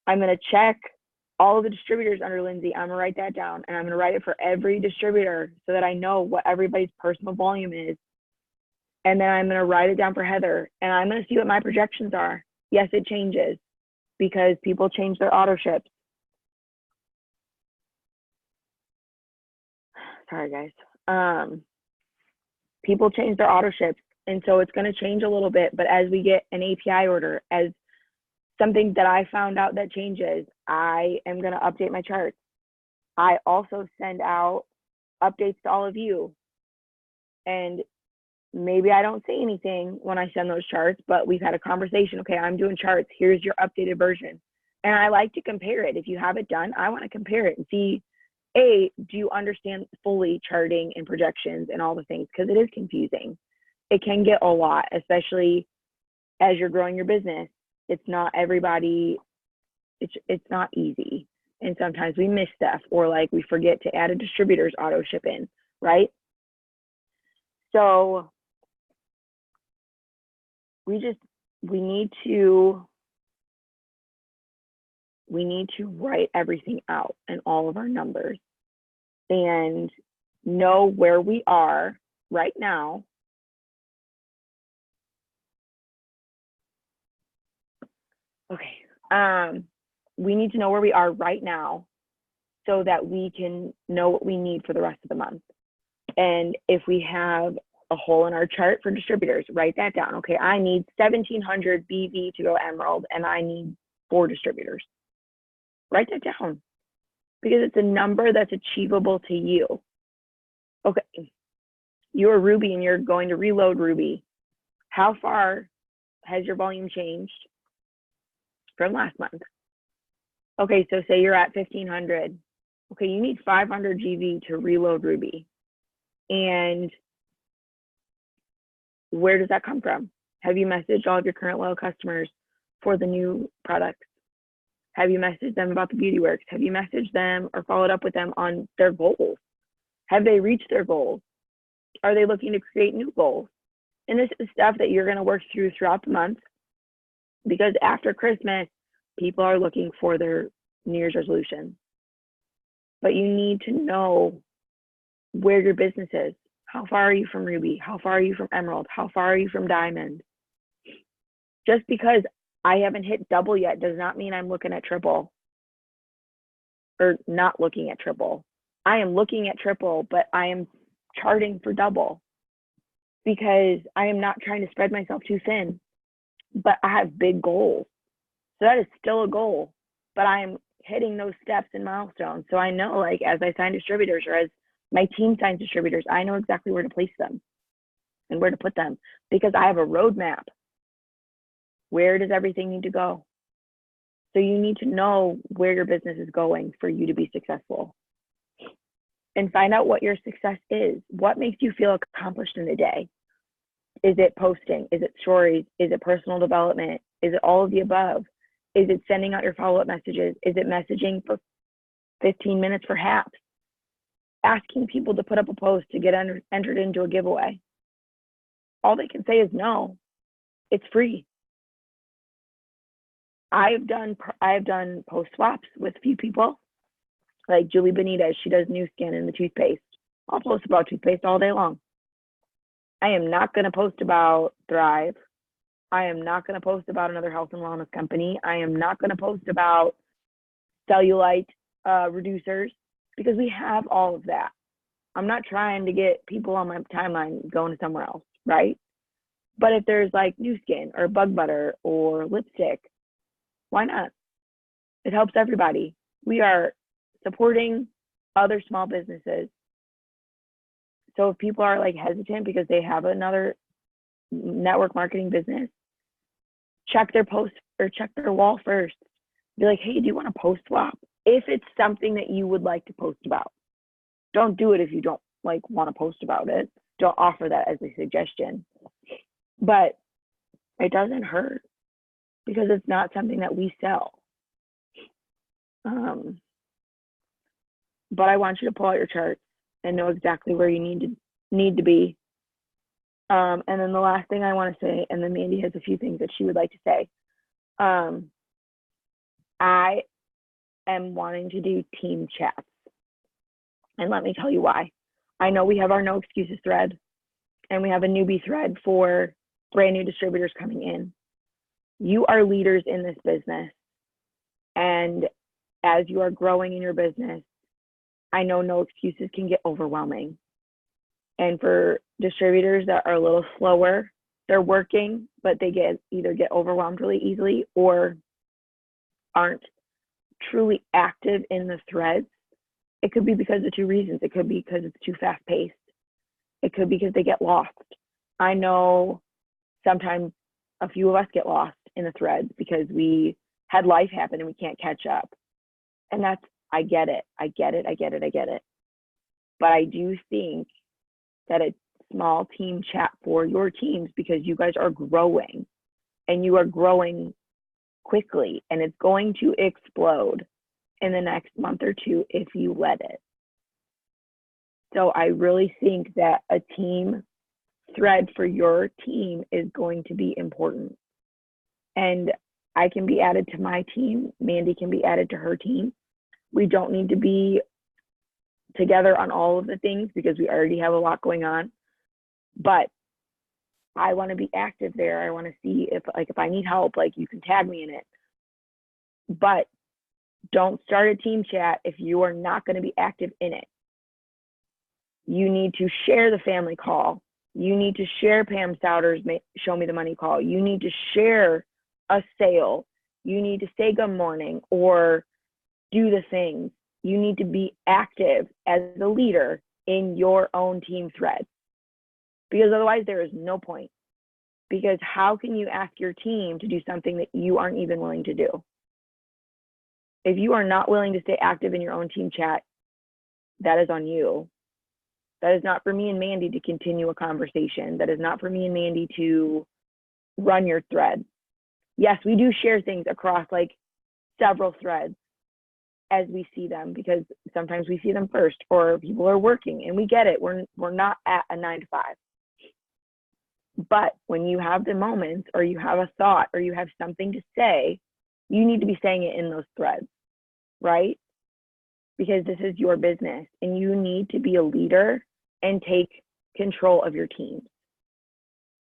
S1: I'm going to check all of the distributors under Lindsay. I'm going to write that down and I'm going to write it for every distributor so that I know what everybody's personal volume is. And then I'm going to write it down for Heather and I'm going to see what my projections are. Yes, it changes because people change their auto ships. Sorry, guys. People change their auto ships. And so it's going to change a little bit. But as we get an API order, as something that I found out that changes, I am going to update my charts. I also send out updates to all of you. And maybe I don't say anything when I send those charts, but we've had a conversation. Okay, I'm doing charts. Here's your updated version. And I like to compare it. If you have it done, I want to compare it and see, A, do you understand fully charting and projections and all the things? Because it is confusing. It can get a lot, especially as you're growing your business. It's not everybody, it's not easy. And sometimes we miss stuff or like we forget to add a distributor's auto ship in, right? So we need to write everything out and all of our numbers and know where we are right now. Okay, we need to know where we are right now so that we can know what we need for the rest of the month. And if we have a hole in our chart for distributors, write that down. Okay, I need 1,700 BV to go Emerald and I need 4 distributors. Write that down because it's a number that's achievable to you. Okay, you're Ruby and you're going to reload Ruby. How far has your volume changed from last month? Okay, so say you're at 1,500. Okay, you need 500 GV to reload Ruby. And where does that come from? Have you messaged all of your current loyal customers for the new products? Have you messaged them about the Beauty Works? Have you messaged them or followed up with them on their goals? Have they reached their goals? Are they looking to create new goals? And this is stuff that you're going to work through throughout the month because after Christmas, people are looking for their New Year's resolution. But you need to know where your business is. How far are you from Ruby? How far are you from Emerald? How far are you from Diamond? Just because I haven't hit double yet does not mean I'm looking at triple or not looking at triple. I am looking at triple, but I am charting for double because I am not trying to spread myself too thin, but I have big goals. So that is still a goal, but I am hitting those steps and milestones. So I know, like, as I sign distributors or as my team signs distributors, I know exactly where to place them and where to put them because I have a roadmap. Where does everything need to go? So you need to know where your business is going for you to be successful. And find out what your success is. What makes you feel accomplished in a day? Is it posting? Is it stories? Is it personal development? Is it all of the above? Is it sending out your follow-up messages? Is it messaging for 15 minutes for HAPS? Asking people to put up a post to get entered into a giveaway? All they can say is no. It's free. I have done post swaps with a few people, like Julie Benitez. She does Nu Skin and the toothpaste. I'll post about toothpaste all day long. I am not going to post about Thrive. I am not going to post about another health and wellness company. I am not going to post about cellulite reducers because we have all of that. I'm not trying to get people on my timeline going to somewhere else, right? But if there's like Nu Skin or Bug Butter or lipstick, why not? It helps everybody. We are supporting other small businesses. So if people are like hesitant because they have another network marketing business, check their post or check their wall first. Be like, hey, do you want to post swap? If it's something that you would like to post about. Don't do it if you don't like want to post about it. Don't offer that as a suggestion. But it doesn't hurt because it's not something that we sell. But I want you to pull out your charts and know exactly where you need to be. And then the last thing I want to say, and then Mandy has a few things that she would like to say. I am wanting to do team chats. And let me tell you why. I know we have our no excuses thread and we have a newbie thread for brand new distributors coming in. You are leaders in this business. And as you are growing in your business, I know no excuses can get overwhelming. And for distributors that are a little slower, they're working, but they either get overwhelmed really easily or aren't truly active in the threads. It could be because of two reasons. It could be because it's too fast paced. It could be because they get lost. I know sometimes a few of us get lost in the threads because we had life happen and we can't catch up. And I get it. But I do think that a small team chat for your teams, because you guys are growing and you are growing quickly and it's going to explode in the next month or two if you let it. So I really think that a team thread for your team is going to be important. And I can be added to my team. Mandy can be added to her team. We don't need to be together on all of the things because we already have a lot going on. But I want to be active there. I want to see if I need help, like you can tag me in it. But don't start a team chat if you are not going to be active in it. You need to share the family call. You need to share Pam Souter's Show Me the Money call. You need to share a sale. You need to say good morning or do the things. You need to be active as the leader in your own team thread. Because otherwise there is no point. Because how can you ask your team to do something that you aren't even willing to do? If you are not willing to stay active in your own team chat, that is on you. That is not for me and Mandy to continue a conversation. That is not for me and Mandy to run your thread. Yes, we do share things across like several threads as we see them, because sometimes we see them first or people are working and we get it. We're not at a 9 to 5. But when you have the moments or you have a thought or you have something to say, you need to be saying it in those threads, right? Because this is your business and you need to be a leader and take control of your team.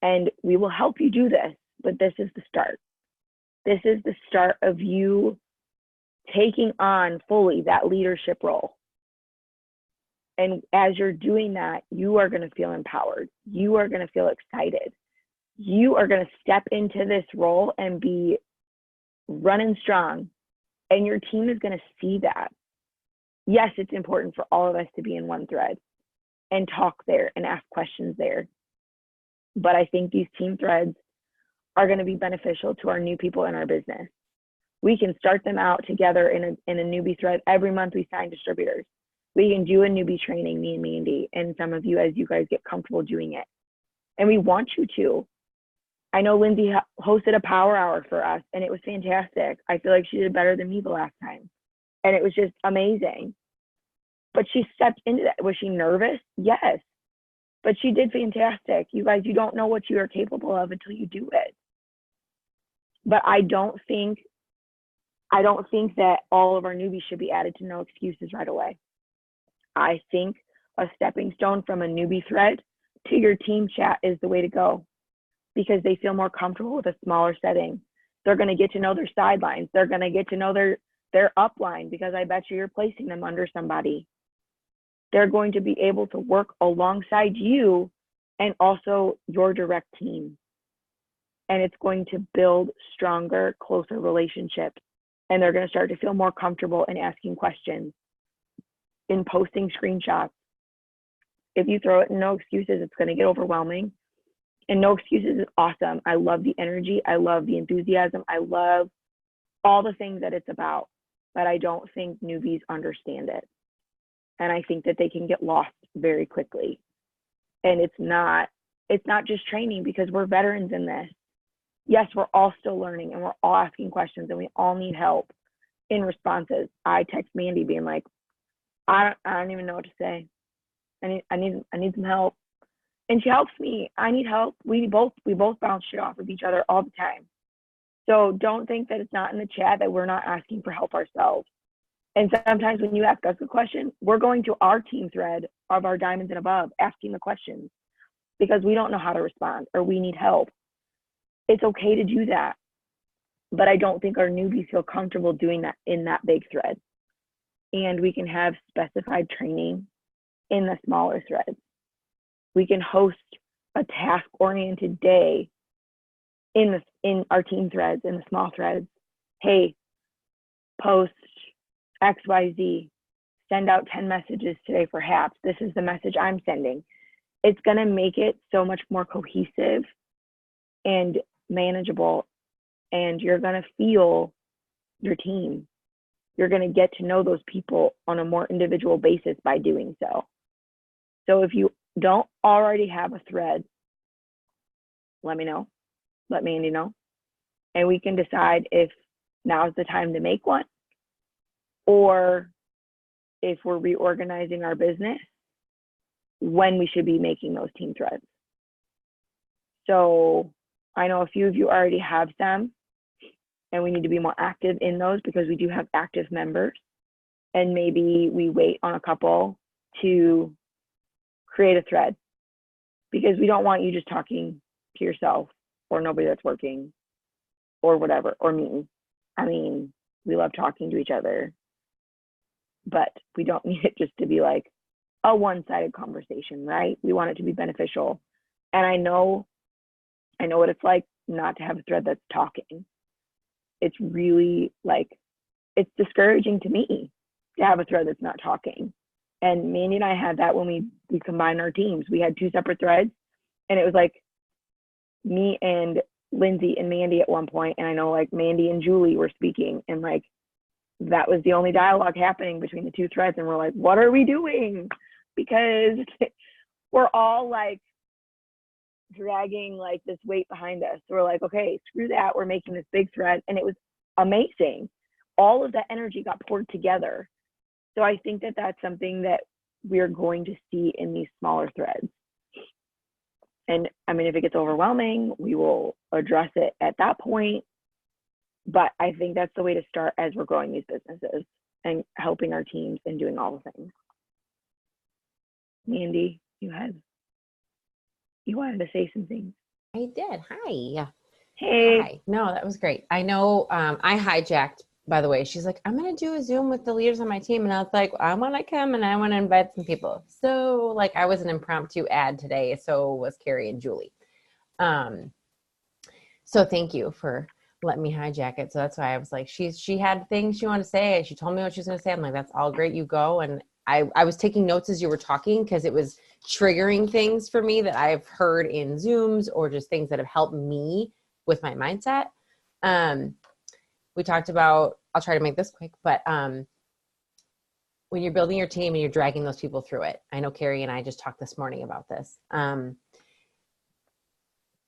S1: And we will help you do this, but this is the start. This is the start of you taking on fully that leadership role. And as you're doing that, you are going to feel empowered. You are going to feel excited. You are going to step into this role and be running strong. And your team is going to see that. Yes, it's important for all of us to be in one thread and talk there and ask questions there. But I think these team threads are going to be beneficial to our new people in our business. We can start them out together in a newbie thread. Every month we sign distributors. We can do a newbie training, me and Mandy, and some of you as you guys get comfortable doing it. And we want you to. I know Lindsay hosted a power hour for us and it was fantastic. I feel like she did better than me the last time. And it was just amazing. But she stepped into that. Was she nervous? Yes. But she did fantastic. You guys, you don't know what you are capable of until you do it. But I don't think that all of our newbies should be added to no excuses right away. I think a stepping stone from a newbie thread to your team chat is the way to go, because they feel more comfortable with a smaller setting. They're going to get to know their sidelines. They're going to get to know their upline, because I bet you're placing them under somebody. They're going to be able to work alongside you and also your direct team. and it's going to build stronger, closer relationships. And they're going to start to feel more comfortable in asking questions, in posting screenshots. If you throw it in no excuses, it's going to get overwhelming. And no excuses is awesome. I love the energy. I love the enthusiasm. I love all the things that it's about. But I don't think newbies understand it. And I think that they can get lost very quickly. And it's not just training, because we're veterans in this. Yes, we're all still learning, and we're all asking questions, and we all need help in responses. I text Mandy being like, I don't even know what to say. I need some help. And she helps me. I need help. We both bounce shit off of each other all the time. So don't think that it's not in the chat that we're not asking for help ourselves. And sometimes when you ask us a question, we're going to our team thread of our diamonds and above asking the questions because we don't know how to respond or we need help. It's okay to do that. But I don't think our newbies feel comfortable doing that in that big thread. And we can have specified training in the smaller threads. We can host a task-oriented day in our team threads, in the small threads. Hey, post XYZ, send out 10 messages today for HAPS. This is the message I'm sending. It's going to make it so much more cohesive and manageable, and you're going to feel your team. You're going to get to know those people on a more individual basis by doing so. So if you don't already have a thread, let me know. Let Mandy know. And we can decide if now's the time to make one, or if we're reorganizing our business, when we should be making those team threads. So I know a few of you already have some, and we need to be more active in those because we do have active members. And maybe we wait on a couple to create a thread, because we don't want you just talking to yourself or nobody that's working or whatever, or me. I mean, we love talking to each other, but we don't need it just to be like a one-sided conversation, right? We want it to be beneficial. And I know what it's like not to have a thread that's talking. It's really like, it's discouraging to me to have a thread that's not talking. And Mandy and I had that when we combined our teams. We had two separate threads, and it was like me and Lindsay and Mandy at one point, and I know like Mandy and Julie were speaking, and like that was the only dialogue happening between the two threads, and we're like, what are we doing? Because we're all like dragging like this weight behind us. So we're like, okay, screw that, we're making this big thread. And it was amazing. All of that energy got poured together. So I think that that's something that we're going to see in these smaller threads. And I mean, if it gets overwhelming, we will address it at that point. But I think that's the way to start as we're growing these businesses and helping our teams and doing all the things. Mandy, you wanted to say some things.
S2: I did. Hi.
S1: Hey.
S2: Hi. No, that was great. I know I hijacked, by the way. She's like, I'm going to do a Zoom with the leaders on my team. And I was like, I want to come and I want to invite some people. So like I was an impromptu ad today. So was Carrie and Julie. So thank you for letting me hijack it. So that's why I was like, she had things she wanted to say. She told me what she was going to say. I'm like, that's all great. You go. And I was taking notes as you were talking because it was triggering things for me that I've heard in Zooms or just things that have helped me with my mindset. We talked about, I'll try to make this quick, but when you're building your team and you're dragging those people through it, I know Carrie and I just talked this morning about this.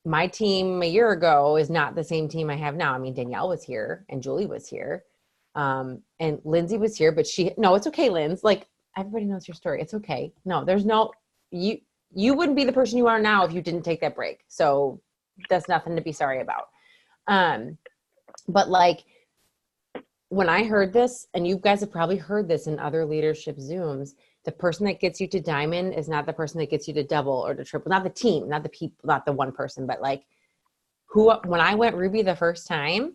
S2: My team a year ago is not the same team I have now. I mean, Danielle was here and Julie was here. And Lindsay was here, but no, it's okay, Linz. Like, everybody knows your story. It's okay. No, you wouldn't be the person you are now if you didn't take that break. So that's nothing to be sorry about. But like, when I heard this, and you guys have probably heard this in other leadership Zooms, the person that gets you to diamond is not the person that gets you to double or to triple, not the team, not the people, not the one person, but like when I went Ruby the first time,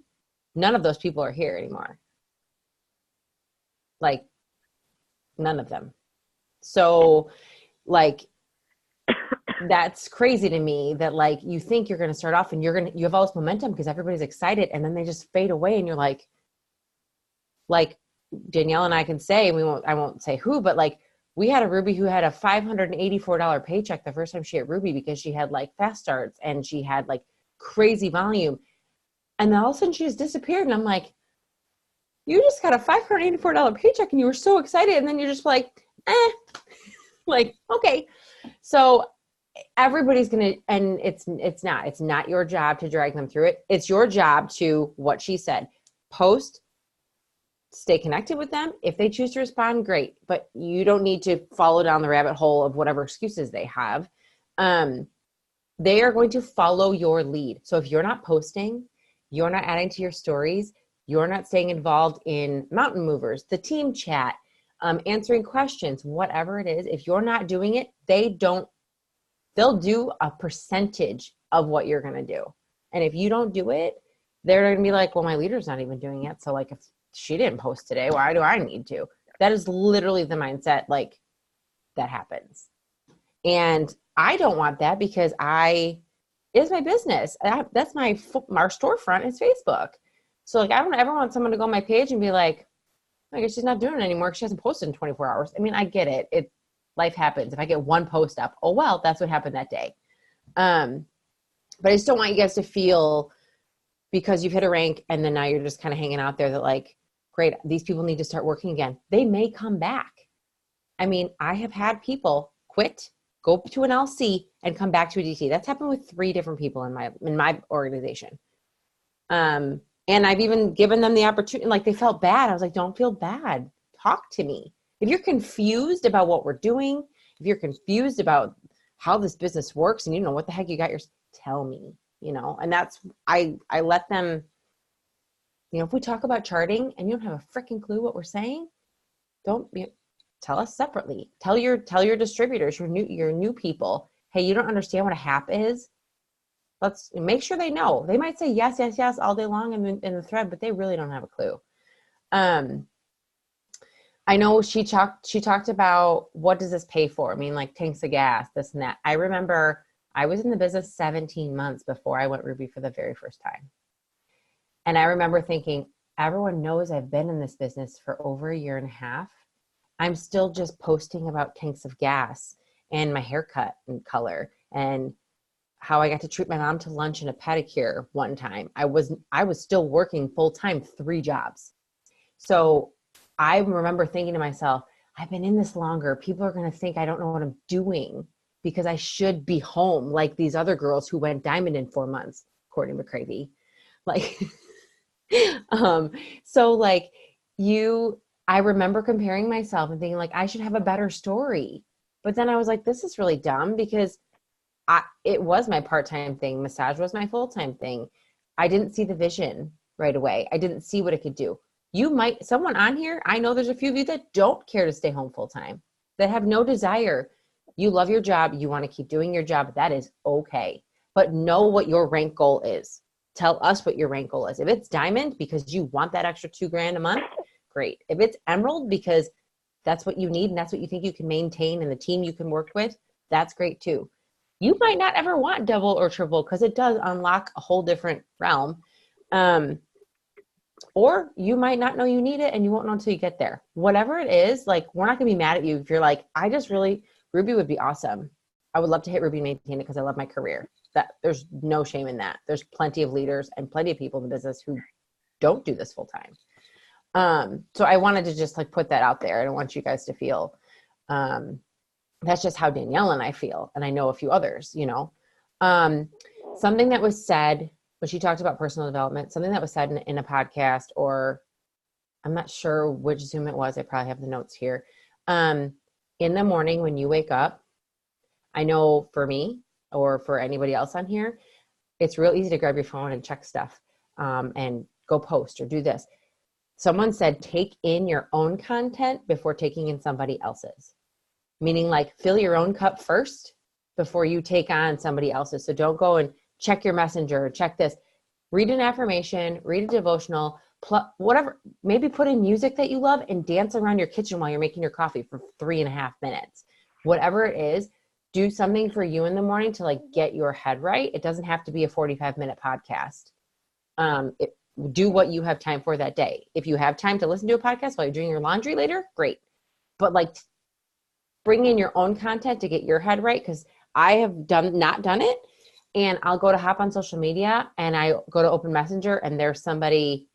S2: none of those people are here anymore. Like, none of them. So like, that's crazy to me that like, you think you're going to start off and you have all this momentum because everybody's excited and then they just fade away. And you're like Danielle and I can say, I won't say who, but like we had a Ruby who had a $584 paycheck the first time she hit Ruby because she had like fast starts and she had like crazy volume. And then all of a sudden she just disappeared. And I'm like, you just got a $584 paycheck and you were so excited. And then you're just like, like, okay. So everybody's going to, and it's not your job to drag them through it. It's your job to, what she said, post, stay connected with them. If they choose to respond, great. But you don't need to follow down the rabbit hole of whatever excuses they have. They are going to follow your lead. So if you're not posting, you're not adding to your stories, you're not staying involved in Mountain Movers, the team chat, answering questions, whatever it is, if you're not doing it, they'll do a percentage of what you're going to do. And if you don't do it, they're going to be like, well, my leader's not even doing it. So like, if she didn't post today, why do I need to? That is literally the mindset like that happens. And I don't want that because it's my business. That's my storefront is Facebook. So like, I don't ever want someone to go on my page and be like, I guess she's not doing it anymore because she hasn't posted in 24 hours. I mean, I get it. Life happens. If I get one post up, oh, well, that's what happened that day. But I just don't want you guys to feel because you've hit a rank and then now you're just kind of hanging out there that like, great, these people need to start working again. They may come back. I mean, I have had people quit, go to an LC and come back to a DT. That's happened with 3 different people in my organization. And I've even given them the opportunity, like they felt bad. I was like, don't feel bad. Talk to me. If you're confused about what we're doing, if you're confused about how this business works and you know what the heck you got, tell me, and that's, I let them, if we talk about charting and you don't have a freaking clue what we're saying, tell us separately. Tell your distributors, your new people, hey, you don't understand what a HAP is. Let's make sure they know. They might say yes, yes, yes all day long in the thread, but they really don't have a clue. I know she talked about what does this pay for? I mean, like tanks of gas, this and that. I remember I was in the business 17 months before I went Ruby for the very first time. And I remember thinking, everyone knows I've been in this business for over 1.5 years. I'm still just posting about tanks of gas and my haircut and color and how I got to treat my mom to lunch and a pedicure one time. I was still working full time, 3 jobs. So I remember thinking to myself, I've been in this longer. People are going to think I don't know what I'm doing because I should be home like these other girls who went diamond in 4 months, Courtney McCravey. Like, so like I remember comparing myself and thinking like, I should have a better story. But then I was like, this is really dumb because it was my part-time thing. Massage was my full-time thing. I didn't see the vision right away. I didn't see what it could do. Someone on here, I know there's a few of you that don't care to stay home full-time, that have no desire. You love your job. You want to keep doing your job. That is okay. But know what your rank goal is. Tell us what your rank goal is. If it's diamond because you want that extra $2,000 a month, great. If it's emerald because that's what you need and that's what you think you can maintain and the team you can work with, that's great too. You might not ever want double or triple because it does unlock a whole different realm. Or you might not know you need it and you won't know until you get there. Whatever it is, like, we're not going to be mad at you if you're like, Ruby would be awesome. I would love to hit Ruby and maintain it because I love my career. There's no shame in that. There's plenty of leaders and plenty of people in the business who don't do this full time. So I wanted to just like put that out there. I don't want you guys to feel, that's just how Danielle and I feel. And I know a few others, something that was said when she talked about personal development, something that was said in a podcast, or I'm not sure which Zoom it was. I probably have the notes here. In the morning when you wake up, I know for me or for anybody else on here, it's real easy to grab your phone and check stuff and go post or do this. Someone said, take in your own content before taking in somebody else's. Meaning like fill your own cup first before you take on somebody else's. So don't go and check your messenger, check this, read an affirmation, read a devotional, whatever, maybe put in music that you love and dance around your kitchen while you're making your coffee for 3.5 minutes. Whatever it is, do something for you in the morning to like get your head right. It doesn't have to be a 45-minute podcast. Do what you have time for that day. If you have time to listen to a podcast while you're doing your laundry later, great. But like bring in your own content to get your head right. Cause I have not done it. And I'll go to hop on social media and I go to open messenger and there's somebody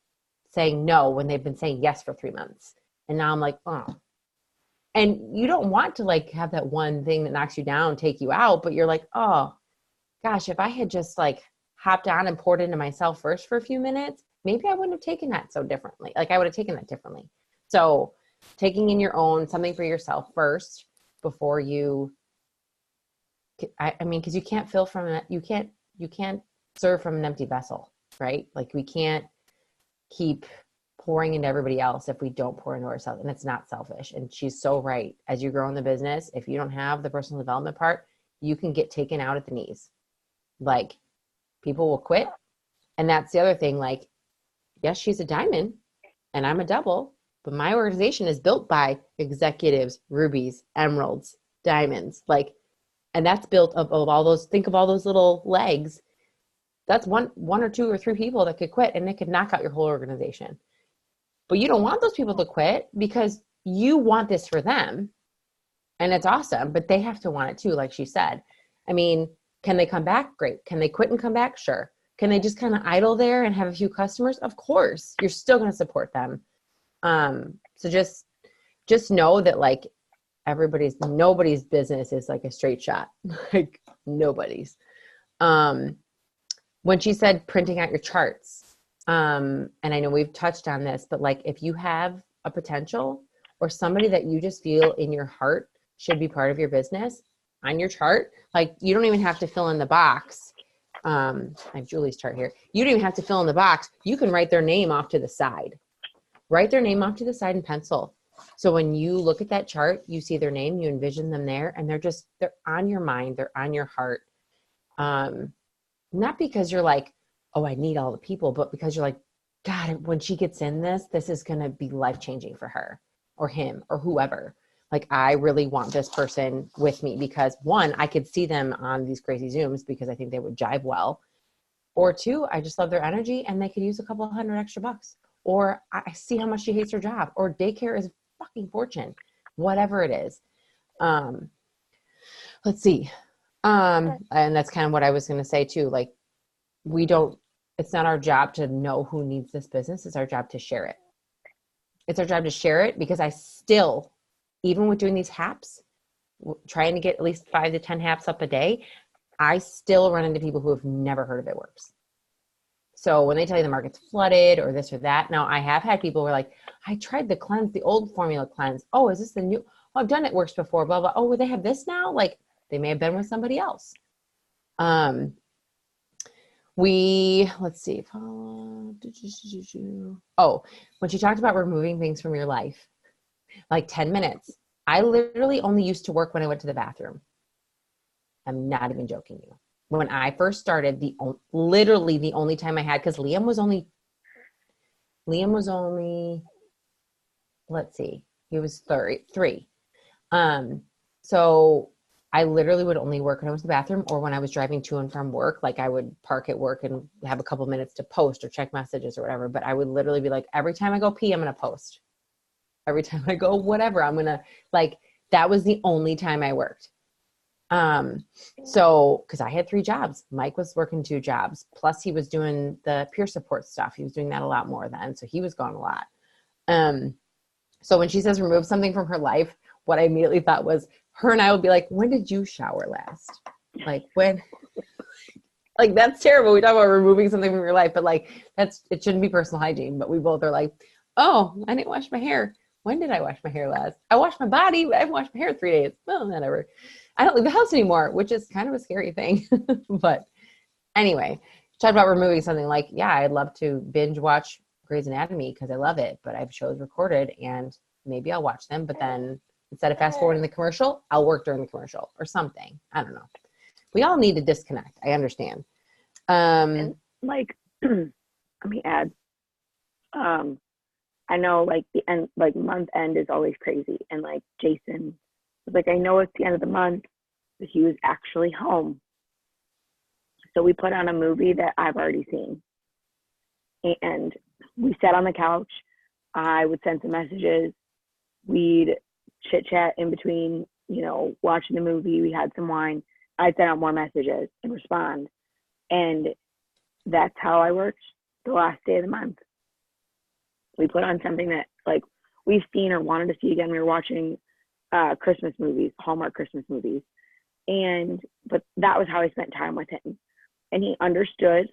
S2: saying no when they've been saying yes for 3 months. And now I'm like, oh. And you don't want to like have that one thing that knocks you down, take you out, but you're like, oh gosh, if I had just like hopped on and poured into myself first for a few minutes, maybe I wouldn't have taken that so differently. Like I would have taken that differently. So taking in your own something for yourself first before you, I mean, cause you can't fill from it. You can't serve from an empty vessel, right? Like we can't keep pouring into everybody else if we don't pour into ourselves, and it's not selfish. And she's so right. As you grow in the business, if you don't have the personal development part, you can get taken out at the knees. Like people will quit. And that's the other thing. Like, yes, she's a diamond and I'm a double, but my organization is built by executives, rubies, emeralds, diamonds, like, and that's built of all those, think of all those little legs. That's one or two or three people that could quit and it could knock out your whole organization. But you don't want those people to quit because you want this for them. And it's awesome, but they have to want it too, like she said. I mean, can they come back? Great. Can they quit and come back? Sure. Can they just kind of idle there and have a few customers? Of course. You're still going to support them. So just know that like nobody's business is like a straight shot. Like nobody's. When she said printing out your charts, and I know we've touched on this, but like if you have a potential or somebody that you just feel in your heart should be part of your business on your chart, like you don't even have to fill in the box. I have Julie's chart here. You don't even have to fill in the box. You can write their name off to the side. Write their name off to the side in pencil. So when you look at that chart, you see their name, you envision them there, and they're on your mind, they're on your heart. Not because you're like, oh, I need all the people, but because you're like, God, when she gets in this is going to be life-changing for her or him or whoever. Like, I really want this person with me because one, I could see them on these crazy Zooms because I think they would jive well. Or two, I just love their energy and they could use a couple of $100 extra. Or I see how much she hates her job, or daycare is a fucking fortune, whatever it is. Let's see. And that's kind of what I was going to say too. Like it's not our job to know who needs this business. It's our job to share it. It's our job to share it because I still, even with doing these haps, trying to get at least 5 to 10 haps up a day, I still run into people who have never heard of It Works. So when they tell you the market's flooded or this or that, now I have had people who are like, I tried the cleanse, the old formula cleanse. Oh, is this the new? Oh, I've done It Works before, blah, blah. Oh, well, they have this now? Like they may have been with somebody else. Let's see. Oh, when she talked about removing things from your life, like 10 minutes, I literally only used to work when I went to the bathroom. I'm not even joking you. When I first started, literally the only time I had, because Liam was only, let's see, he was 3. So I literally would only work when I was in the bathroom or when I was driving to and from work. Like I would park at work and have a couple minutes to post or check messages or whatever. But I would literally be like, every time I go pee, I'm going to post. Every time I go, whatever, I'm going to like, that was the only time I worked. So, cause I had 3 jobs, Mike was working 2 jobs, plus he was doing the peer support stuff. He was doing that a lot more then. So he was gone a lot. So when she says remove something from her life, what I immediately thought was her and I would be like, when did you shower last? Like when, like, that's terrible. We talk about removing something from your life, but like, it shouldn't be personal hygiene, but we both are like, oh, I didn't wash my hair. When did I wash my hair last? I washed my body, but I haven't washed my hair in 3 days. Well, whatever. I don't leave the house anymore, which is kind of a scary thing. But anyway, talk about removing something like, yeah, I'd love to binge watch Grey's Anatomy because I love it, but I have shows recorded and maybe I'll watch them. But then instead of fast forwarding the commercial, I'll work during the commercial or something. I don't know. We all need to disconnect. I understand.
S1: And like, let me add, I know like the end, like month end is always crazy. And like Jason was like, I know it's the end of the month, that he was actually home. So we put on a movie that I've already seen. And we sat on the couch. I would send some messages. We'd chit chat in between, you know, watching the movie. We had some wine. I'd send out more messages and respond. And that's how I worked the last day of the month. We put on something that like we've seen or wanted to see again. We were watching Christmas movies, Hallmark Christmas movies. But that was how I spent time with him. And he understood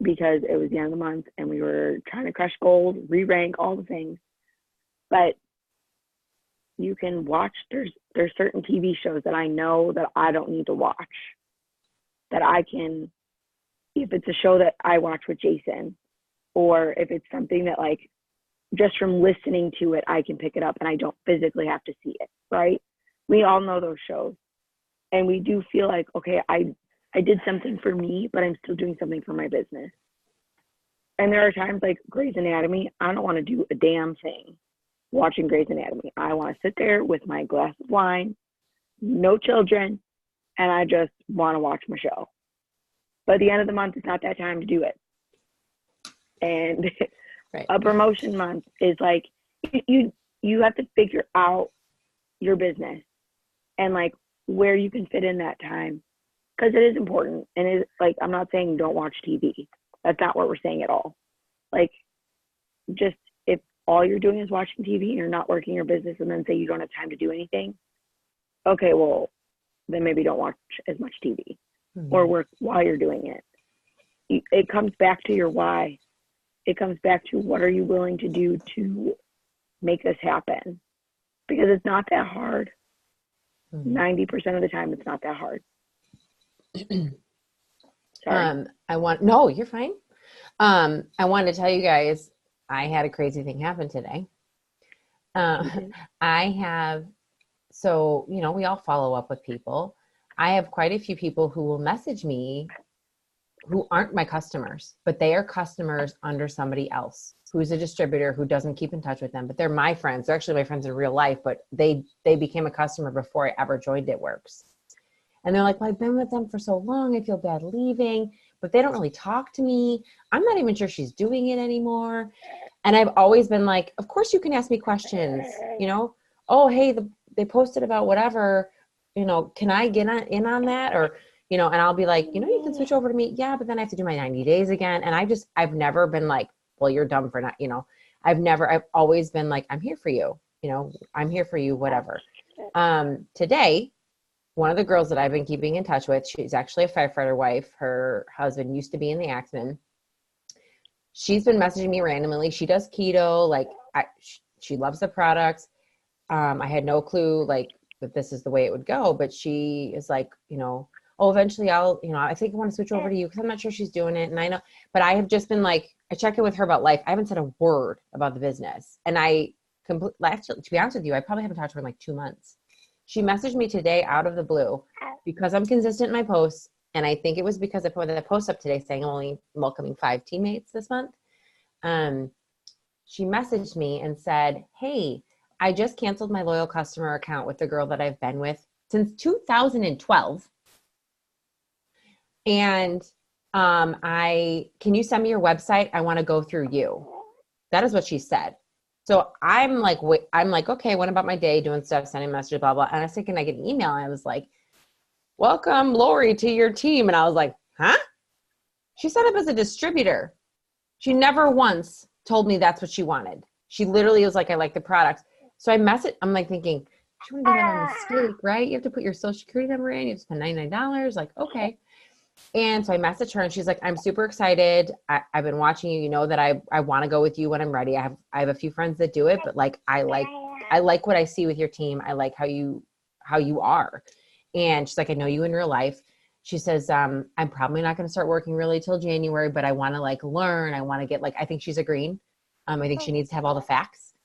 S1: because it was the end of the month and we were trying to crush gold, re-rank, all the things. But you can watch, there's certain TV shows that I know that I don't need to watch. That I can, if it's a show that I watch with Jason, or if it's something that like, just from listening to it, I can pick it up and I don't physically have to see it, right? We all know those shows. And we do feel like, okay, I did something for me, but I'm still doing something for my business. And there are times like Grey's Anatomy, I don't want to do a damn thing watching Grey's Anatomy. I want to sit there with my glass of wine, no children, and I just want to watch my show. But at the end of the month, it's not that time to do it. And right. A promotion month is like, you have to figure out your business and like where you can fit in that time. Because it is important. And it's like, I'm not saying don't watch TV. That's not what we're saying at all. Like, just if all you're doing is watching TV and you're not working your business and then say you don't have time to do anything, okay, well, then maybe don't watch as much TV or work while you're doing it. It comes back to your why. It comes back to what are you willing to do to make this happen? Because it's not that hard. 90% of the time, it's not that hard.
S2: Sorry. No, you're fine. I wanted to tell you guys, I had a crazy thing happen today. So, you know, we all follow up with people. I have quite a few people who will message me who aren't my customers, but they are customers under somebody else who's a distributor who doesn't keep in touch with them, but they're my friends. They're actually my friends in real life, but they became a customer before I ever joined It Works. And they're like, well, I've been with them for so long. I feel bad leaving, but they don't really talk to me. I'm not even sure she's doing it anymore. And I've always been like, of course you can ask me questions, you know, oh, hey, they posted about whatever, you know, can I get in on that? Or, you know, and I'll be like, you know, you can switch over to me. Yeah, but then I have to do my 90 days again. And I've never been like, well, you're dumb for not, you know, I've always been like, I'm here for you. You know, I'm here for you, whatever. Today, one of the girls that I've been keeping in touch with, she's actually a firefighter wife. Her husband used to be in the Axemen. She's been messaging me randomly. She does keto. Like she loves the products. I had no clue like that this is the way it would go, but she is like, you know, oh, eventually I think I want to switch over to you because I'm not sure she's doing it. And I know, but I have just been like, I check in with her about life. I haven't said a word about the business. And to be honest with you, I probably haven't talked to her in like 2 months. She messaged me today out of the blue because I'm consistent in my posts. And I think it was because I put the post up today saying I'm only welcoming 5 teammates this month. She messaged me and said, hey, I just canceled my loyal customer account with the girl that I've been with since 2012. And can you send me your website? I want to go through you. That is what she said. So I'm like, okay, what about my day, doing stuff, sending messages, blah, blah. And I was thinking I get an email. And I was like, welcome, Lori, to your team. And I was like, huh? She set up as a distributor. She never once told me that's what she wanted. She literally was like, I like the products. So I'm like thinking, she want to do that on mistake, right? You have to put your social security number in. You have to spend $99. Like, okay. And so I messaged her and she's like, I'm super excited. I've been watching you. You know that I want to go with you when I'm ready. I have a few friends that do it, but like, I like what I see with your team. I like how you are. And she's like, I know you in real life. She says, I'm probably not going to start working really till January, but I want to like learn. I want to get like, I think she's agreeing. I think she needs to have all the facts,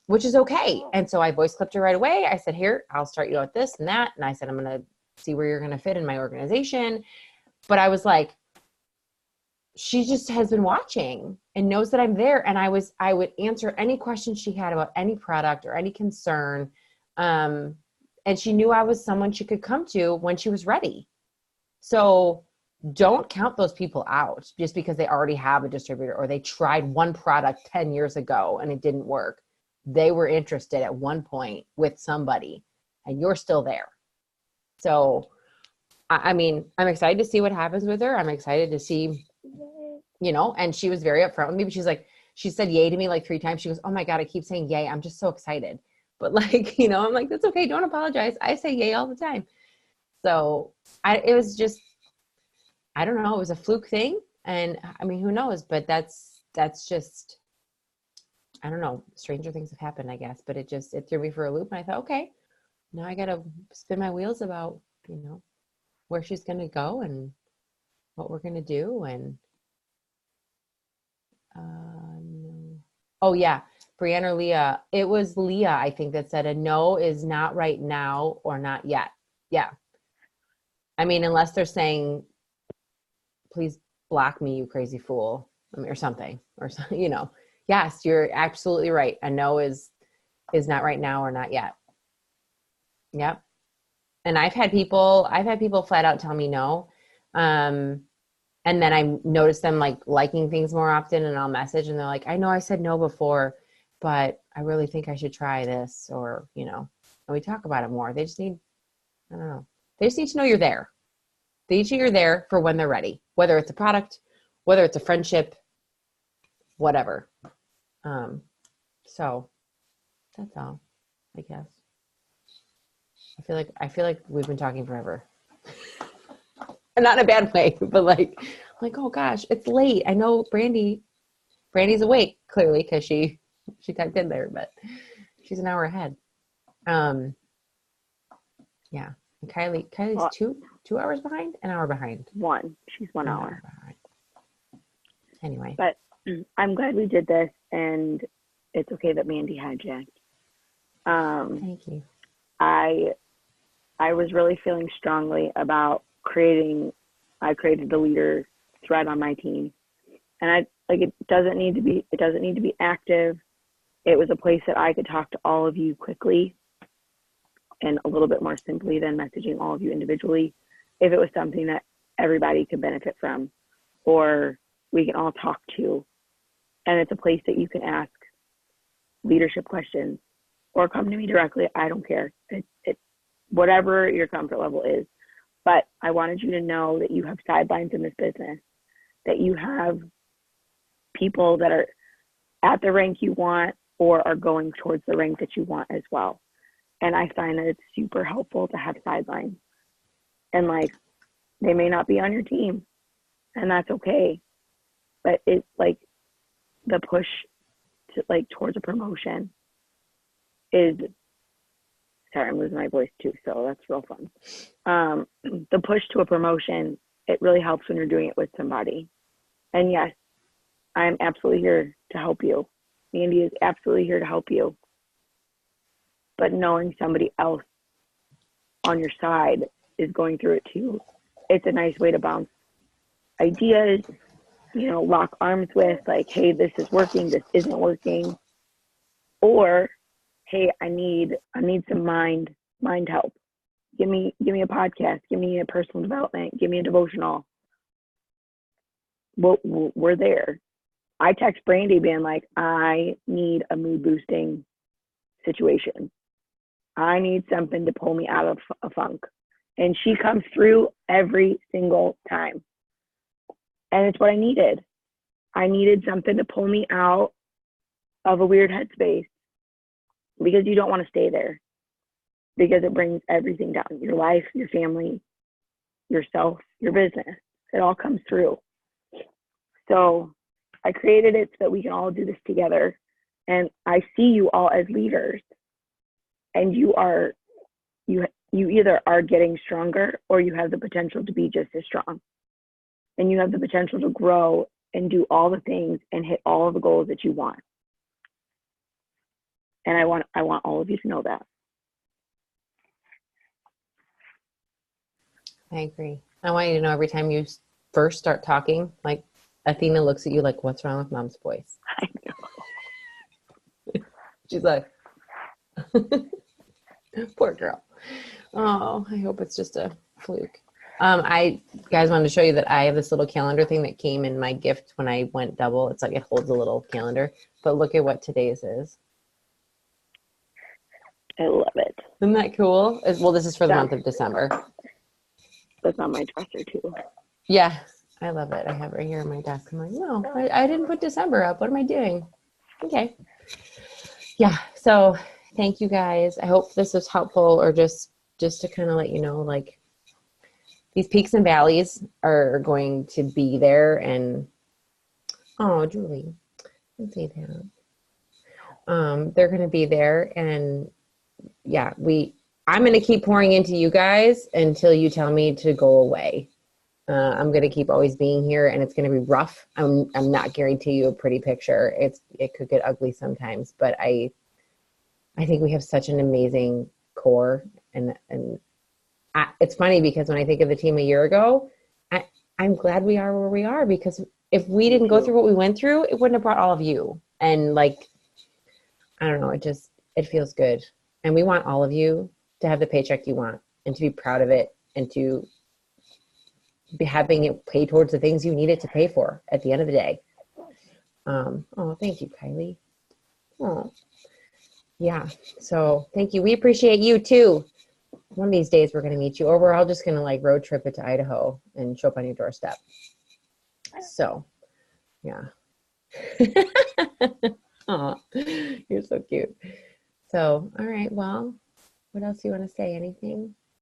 S2: which is okay. And so I voice clipped her right away. I said, here, I'll start you out this and that. And I said, I'm going to see where you're going to fit in my organization. But I was like, she just has been watching and knows that I'm there. And I would answer any question she had about any product or any concern. And and she knew I was someone she could come to when she was ready. So don't count those people out just because they already have a distributor or they tried one product 10 years ago and it didn't work. They were interested at one point with somebody and you're still there. So, I mean, I'm excited to see what happens with her. I'm excited to see, and she was very upfront with me, but she's like, she said yay to me like 3 times. She goes, oh my God, I keep saying yay. I'm just so excited. But like, I'm like, that's okay. Don't apologize. I say yay all the time. So it was just, I don't know. It was a fluke thing. And I mean, who knows, but that's just, I don't know. Stranger things have happened, I guess, but it threw me for a loop. And I thought, okay, now I got to spin my wheels about, where she's going to go and what we're going to do. And, oh yeah. Brianne or Leah. It was Leah, I think, that said a no is not right now or not yet. Yeah. I mean, unless they're saying, please block me, you crazy fool, or something, yes, you're absolutely right. A no is not right now or not yet. Yep. And I've had people flat out tell me no. And then I notice them like liking things more often and I'll message and they're like, I know I said no before, but I really think I should try this, or, and we talk about it more. They just need, I don't know. They just need to know you're there. They need to know you're there for when they're ready, whether it's a product, whether it's a friendship, whatever. So that's all, I guess. I feel like we've been talking forever. Not in a bad way, but like, oh gosh, it's late. I know Brandy's awake clearly because she typed in there, but she's an hour ahead. Yeah. And Kylie's 2 hours behind, an hour behind.
S1: She's 1 hour
S2: behind. Anyway.
S1: But I'm glad we did this, and it's okay that Mandy hijacked.
S2: Thank you.
S1: I was really feeling strongly about I created the leader thread on my team, and it doesn't need to be active. It was a place that I could talk to all of you quickly and a little bit more simply than messaging all of you individually, if it was something that everybody could benefit from or we can all talk to. And it's a place that you can ask leadership questions or come to me directly. I don't care. It's whatever your comfort level is. But I wanted you to know that you have sidelines in this business, that you have people that are at the rank you want or are going towards the rank that you want as well. And I find that it's super helpful to have sidelines. And like, they may not be on your team, and that's okay. But it's like the push to like towards a promotion is, sorry, I'm losing my voice too, so that's real fun. The push to a promotion, it really helps when you're doing it with somebody. And yes, I'm absolutely here to help you. Mandy is absolutely here to help you. But knowing somebody else on your side is going through it too, it's a nice way to bounce ideas, lock arms with, like, hey, this is working, this isn't working. Or, hey, I need some mind help. Give me a podcast, give me a personal development, give me a devotional. Well, we're there. I text Brandy being like, I need a mood boosting situation. I need something to pull me out of a funk. And she comes through every single time. And it's what I needed. I needed something to pull me out of a weird headspace, because you don't want to stay there, because it brings everything down. Your life, your family, yourself, your business. It all comes through. So I created it so that we can all do this together. And I see you all as leaders. And you either are getting stronger or you have the potential to be just as strong. And you have the potential to grow and do all the things and hit all of the goals that you want. And I want all of you to know that.
S2: I agree. I want you to know every time you first start talking, like Athena looks at you like, what's wrong with mom's voice?
S1: I know.
S2: She's like, Poor girl. Oh, I hope it's just a fluke. I guys wanted to show you that I have this little calendar thing that came in my gift when I went double. It's like it holds a little calendar, but look at what today's is.
S1: I love it.
S2: Isn't that cool? Well, this is for the
S1: Yeah.
S2: month of December.
S1: That's on my dresser too.
S2: Yeah, I love it. I have it right here on my desk. I'm like, no, I didn't put December up. What am I doing? Okay. Yeah. So thank you guys. I hope this was helpful, or just to kind of let you know, like, these peaks and valleys are going to be there. And oh, Julie, don't say that. They're going to be there, and yeah, I'm going to keep pouring into you guys until you tell me to go away. I'm going to keep always being here, and it's going to be rough. I'm not guaranteeing you a pretty picture. It could get ugly sometimes, but I think we have such an amazing core, and it's funny because when I think of the team a year ago, I'm glad we are where we are, because if we didn't go through what we went through, it wouldn't have brought all of you. And like, I don't know, it feels good. And we want all of you to have the paycheck you want and to be proud of it and to be having it pay towards the things you need it to pay for at the end of the day. Oh, thank you, Kylie. Oh, yeah. So thank you. We appreciate you too. One of these days we're going to meet you, or we're all just going to like road trip it to Idaho and show up on your doorstep. So, yeah. Oh, you're so cute. So, all right. Well, what else do you want to say? Anything?